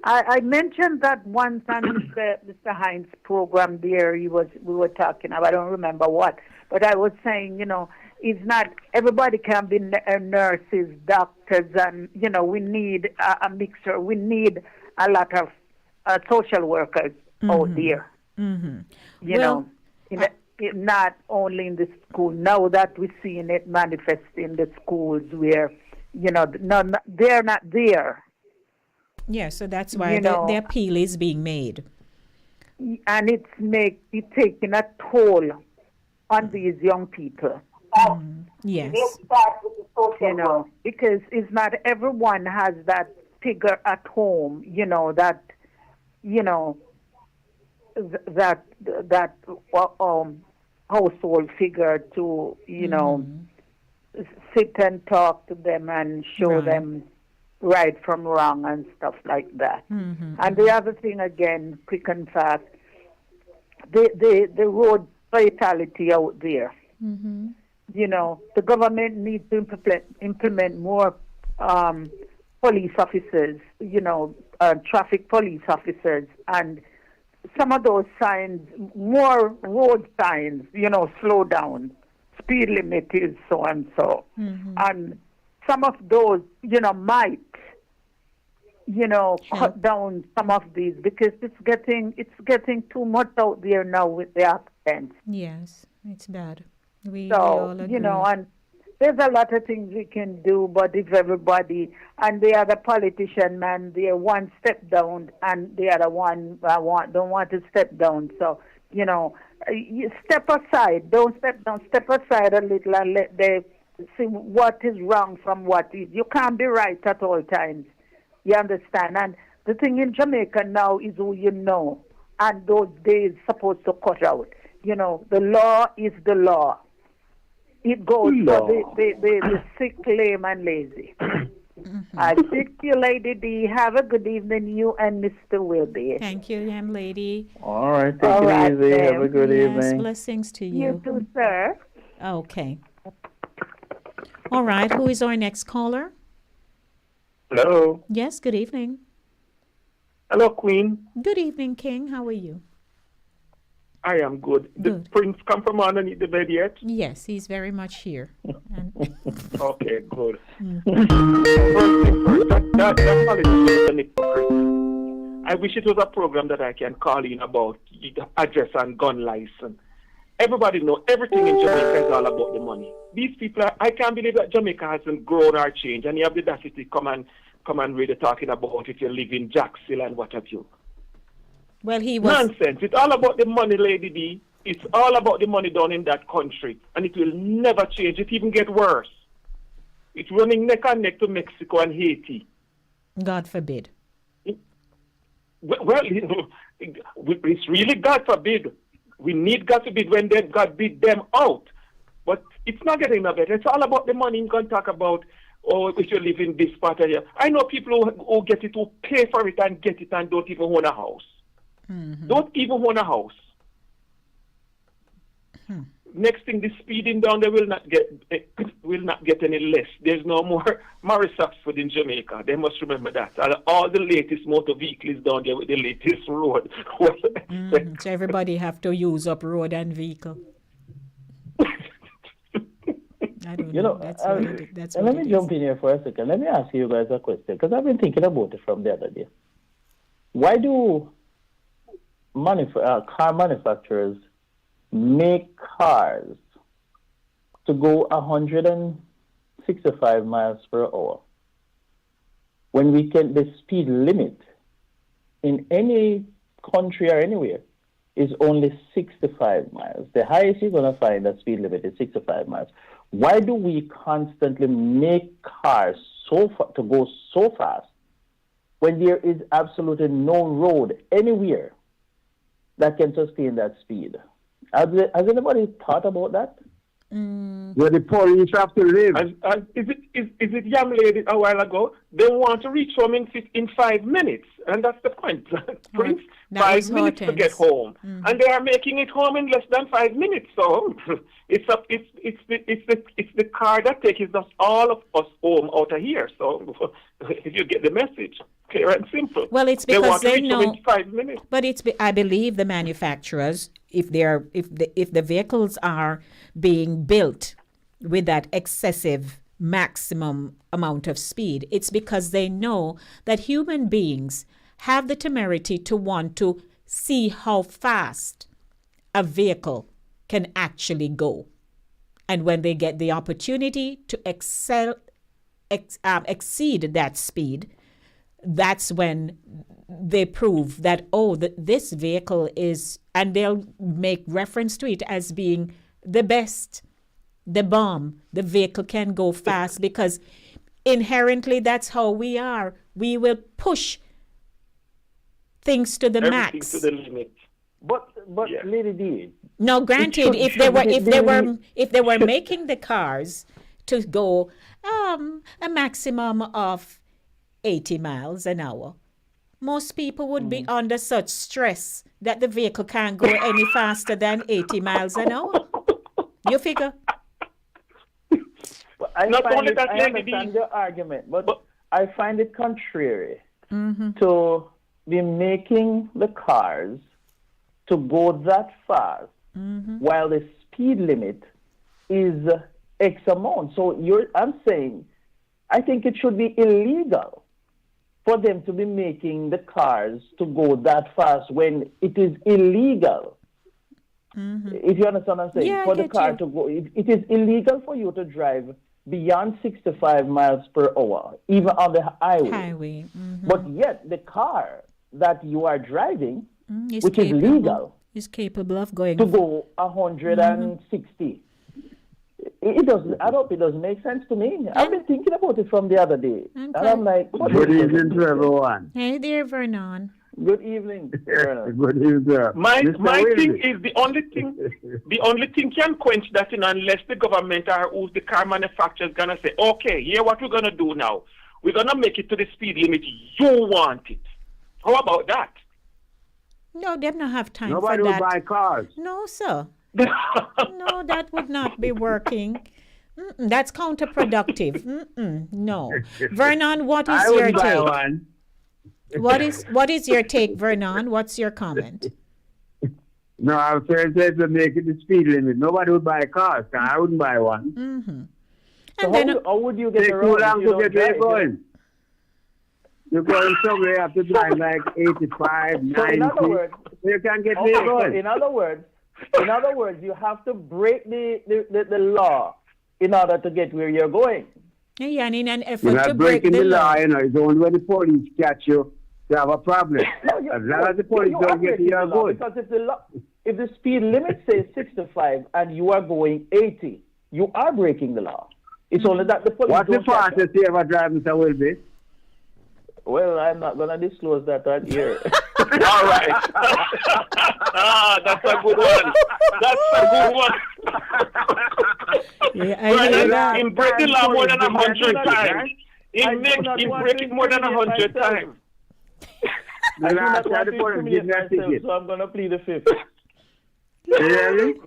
I mentioned that once on Mr. Hines' program there. We were talking about, I don't remember what, but I was saying, it's not, everybody can be nurses, doctors, and, we need a mixture. We need a lot of social workers out there. Not only in the school. Now that we're seeing it manifest in the schools where, they're not there. Yeah, so that's why the appeal is being made. And it's taking a toll on these young people. Yes. Because it's not everyone has that figure at home, that household figure to, sit and talk to them and show them right from wrong and stuff like that. And the other thing, again, quick and fast, the road fatality out there. The government needs to implement more police officers, traffic police officers, and some of those signs, more road signs, slow down, speed limit is so and so. And some of those, might, cut down some of these, because it's getting too much out there now with the accidents. Yes, it's bad. We all agree. And there's a lot of things we can do, but if everybody, and the other politician, man, they're one step down, and the other one don't want to step down. So, you step aside, don't step down, step aside a little and let them see what is wrong from what is. You can't be right at all times. You understand? And the thing in Jamaica now is who you know, and those days supposed to cut out. The law is the law. It goes for the sick, lame, and lazy. I speak to you, Lady D. Have a good evening, you and Mr. Wilby. Thank you, young lady. All right, take it easy. Have a good evening. Blessings to you. You too, sir. Okay. All right, who is our next caller? Hello. Yes, good evening. Hello, Queen. Good evening, King. How are you? I am good. Did Prince come from underneath the bed yet? Yes, he's very much here. Okay, good. First thing first, that politics is an hypocrite. I wish it was a program that I can call in about address and gun license. Everybody know everything in Jamaica is all about the money. These people, I can't believe that Jamaica hasn't grown or changed, and you have the audacity come and really talking about if you live in Jacksonville and what have you. Well, he was... Nonsense. It's all about the money, Lady D. It's all about the money down in that country. And it will never change. It even get worse. It's running neck and neck to Mexico and Haiti. God forbid. Well, it's really God forbid. We need God to bid when God bid them out. But it's not getting no better. It's all about the money. You're going to talk about, if you live in this part of here. I know people who get it, who pay for it and get it and don't even own a house. Don't even own a house. Next thing, the speeding down there will not get any less. There's no more Morris Oxford in Jamaica. They must remember that. And all the latest motor vehicles down there with the latest road. So everybody have to use up road and vehicle. I don't know. That's let me jump in here for a second. Let me ask you guys a question, because I've been thinking about it from the other day. Why do car manufacturers make cars to go 165 miles per hour when the speed limit in any country or anywhere is only 65 miles? The highest you're going to find that speed limit is 65 miles. Why do we constantly make cars to go so fast when there is absolutely no road anywhere that can sustain that speed? Has anybody thought about that? Where the police have to live. Is it young lady a while ago? They want to reach home in 5 minutes, and that's the point. Prince, 5 minutes to get home, and they are making it home in less than 5 minutes. So it's the car that takes us all of us home out of here. So if you get the message, clear and simple. Well, it's because they know. In 5 minutes. But I believe the manufacturers, if the vehicles are being built with that excessive maximum amount of speed, it's because they know that human beings have the temerity to want to see how fast a vehicle can actually go. And when they get the opportunity to exceed that speed, that's when they prove that, this vehicle is, and they'll make reference to it as being the best, the bomb. The vehicle can go fast because inherently that's how we are. We will push things to the max. To the limit. But yeah. Lady D. No, granted, if they were making the cars to go a maximum of 80 miles an hour, most people would be under such stress that the vehicle can't go any faster than 80 miles an hour. You figure? I understand your argument, but I find it contrary to be making the cars to go that fast while the speed limit is X amount. So I'm saying, I think it should be illegal for them to be making the cars to go that fast when it is illegal. If you understand what I'm saying, yeah, for the car to go, it is illegal for you to drive beyond 65 miles per hour, even on the highway. But yet the car that you are driving, which is legal, is capable of going to go 160. It doesn't. I don't. It doesn't make sense to me. I've been thinking about it from the other day, and I'm like, good evening to everyone. Hey there, Vernon. Good evening, Vernon. Good evening, sir. My thing is the only thing can quench that unless the government or who's the car manufacturer is gonna say, okay, here what we're gonna do now. We're gonna make it to the speed limit. You want it? How about that? No, they don't have time Nobody for that. will buy cars. No, sir. No, that would not be working. That's counterproductive. No. Vernon, what is your take? One. What is your take, Vernon? What's your comment? No, I'm saying to make it the speed limit. Nobody would buy cars. I wouldn't buy one. So how would you get around? Too long to get where you're going. You're going somewhere, you have to drive like 85, 90. So in other words, you can get where you're going. In other words, you have to break the law in order to get where you're going. Yeah, and in an effort you're not to break breaking the law. You know, it's only when the police catch you have a problem. As long as the police don't get you, you're good. Because if the speed limit says 65 and you are going 80, you are breaking the law. It's only that the police What's the fastest you ever drive, Mr. Wilby? Well, I'm not going to disclose that right here. All right. That's a good one. That's a good one. Yeah, He break the law more than 100 times. He break it more than 100 times. The last time the police gave me a ticket. So I'm going to plead the fifth. Really?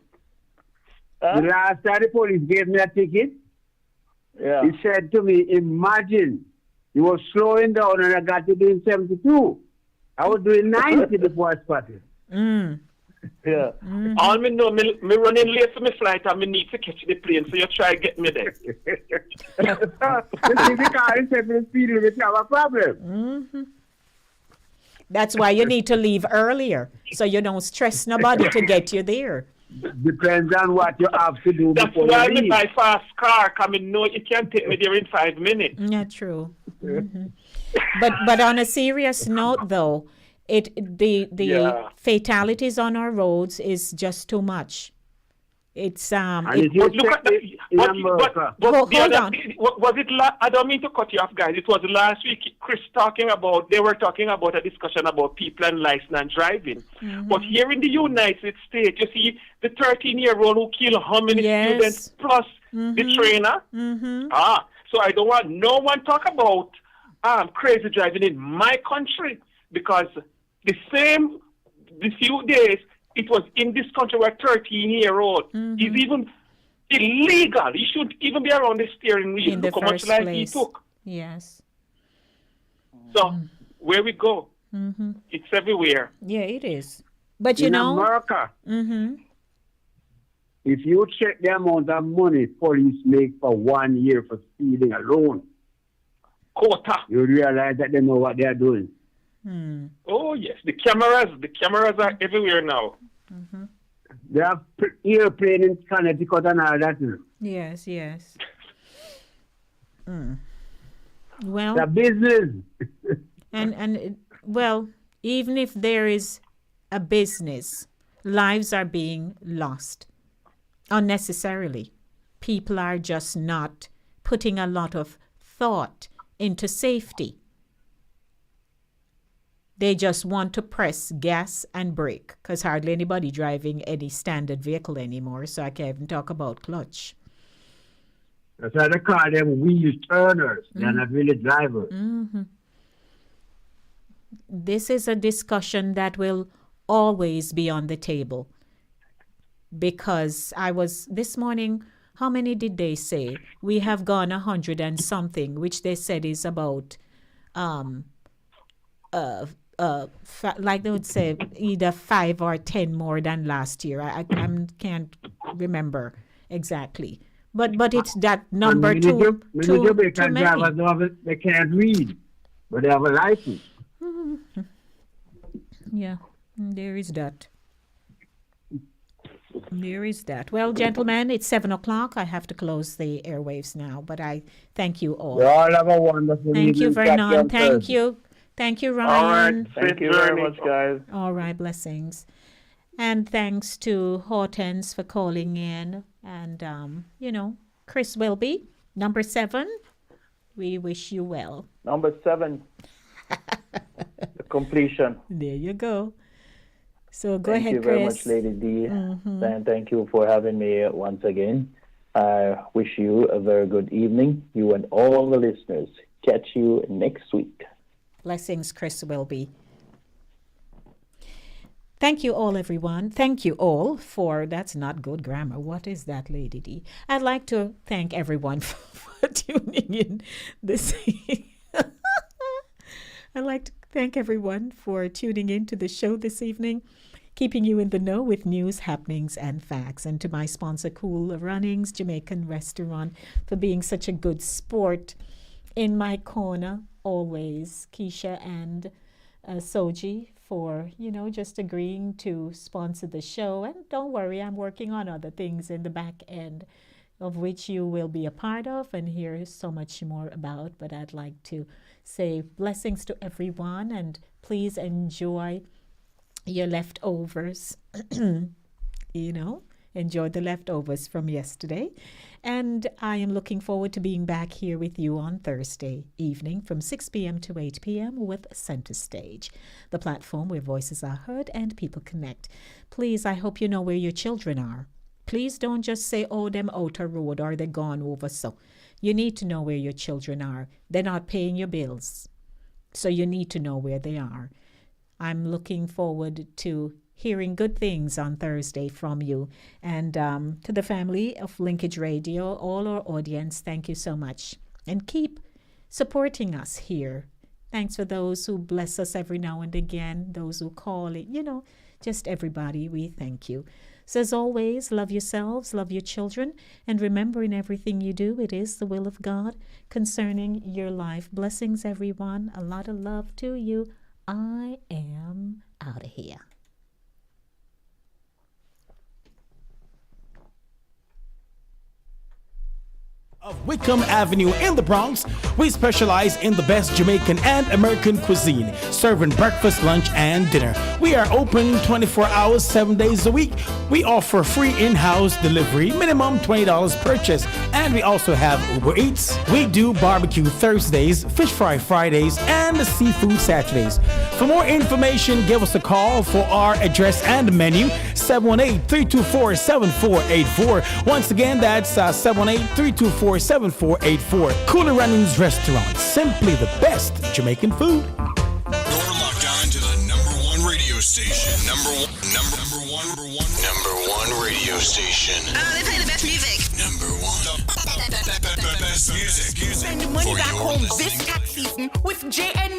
The last time the police gave me a ticket, he said to me, imagine, you were slowing down and I got to doing 72. I was doing 90 before I spotted. Yeah. All me know, me running late for my flight and me need to catch the plane, so you try to get me there. You see, the car is set for the speed limit, you have a problem. That's why you need to leave earlier, so you don't stress nobody to get you there. Depends on what you have to do That's before why you me leave. buy fast car, because I know it can take me there in 5 minutes. Yeah, true. But on a serious note, though, the fatalities on our roads is just too much. It's But look at that. Hold on. Was it? I don't mean to cut you off, guys. It was last week. Chris they were talking about a discussion about people and license and driving. But here in the United States, you see the 13-year-old who killed how many students plus the trainer. So I don't want no one talk about crazy driving in my country, because the few days. It was in this country where 13-year-old is even illegal. He shouldn't even be around the steering wheel. Look how much life he took. Yes. So where we go, it's everywhere. Yeah, it is. But in America, if you check the amount of money police make for 1 year for speeding alone, quota, you realize that they know what they are doing. Oh yes, the cameras are everywhere now. They have airplane in Connecticut and all that. Yes. Well, the business. Well, even if there is a business, lives are being lost unnecessarily. People are just not putting a lot of thought into safety. They just want to press gas and brake, because hardly anybody driving any standard vehicle anymore, so I can't even talk about clutch. That's why they call them wheel turners. They're not really drivers. This is a discussion that will always be on the table, because I was this morning, how many did they say? We have gone 100 and something, which they said is about like they would say either 5 or 10 more than last year. I can't remember exactly, but it's that number too many. Drivers, they can't read, but they have a license. Yeah, there is that. Well, gentlemen, it's 7:00. I have to close the airwaves now, but I thank you all. You all have a wonderful evening. Thank you, Vernon. Thank you, Ryan. All right. Thank you very much, guys. All right, blessings. And thanks to Hortense for calling in. And, Chris Wilby, number 7, we wish you well. Number 7, the completion. There you go. So go ahead, Chris. Thank you very much, Lady D. And thank you for having me once again. I wish you a very good evening, you and all the listeners. Catch you next week. Blessings, Chris Wilby. Thank you all, everyone. Thank you all for, that's not good grammar. What is that, Lady D? I'd like to thank everyone for tuning in this evening. I'd like to thank everyone for tuning in to the show this evening, keeping you in the know with news, happenings, and facts. And to my sponsor, Cool Runnings Jamaican Restaurant, for being such a good sport in my corner. Always, Keisha and Soji for, just agreeing to sponsor the show. And don't worry, I'm working on other things in the back end, of which you will be a part of and hear so much more about. But I'd like to say blessings to everyone, and please enjoy your leftovers. enjoy the leftovers from yesterday. And I am looking forward to being back here with you on Thursday evening from 6 p.m. to 8 p.m. with Center Stage, the platform where voices are heard and people connect. Please, I hope you know where your children are. Please don't just say, oh, them outer road or they're gone over. So you need to know where your children are. They're not paying your bills. So you need to know where they are. I'm looking forward to hearing good things on Thursday from you. And to the family of Linkage Radio, all our audience, thank you so much. And keep supporting us here. Thanks for those who bless us every now and again, those who call it, just everybody, we thank you. So as always, love yourselves, love your children, and remember in everything you do, it is the will of God concerning your life. Blessings, everyone. A lot of love to you. I am out of here. Of Wickham Avenue in the Bronx, we specialize in the best Jamaican and American cuisine, serving breakfast, lunch, and dinner. We are open 24 hours, 7 days a week. We offer free in-house delivery, minimum $20 purchase, and we also have Uber Eats. We do barbecue Thursdays, fish fry Fridays, and seafood Saturdays. For more information, give us a call for our address and menu, 718-324-7484. Once again, that's 718-324-7484. Cooler Runnings Restaurant, simply the best Jamaican food. You're locked on to the number one radio station. Number one radio station. They play the best music. Number one. The best music. Send the money For back your home listening this tax season with JN Money.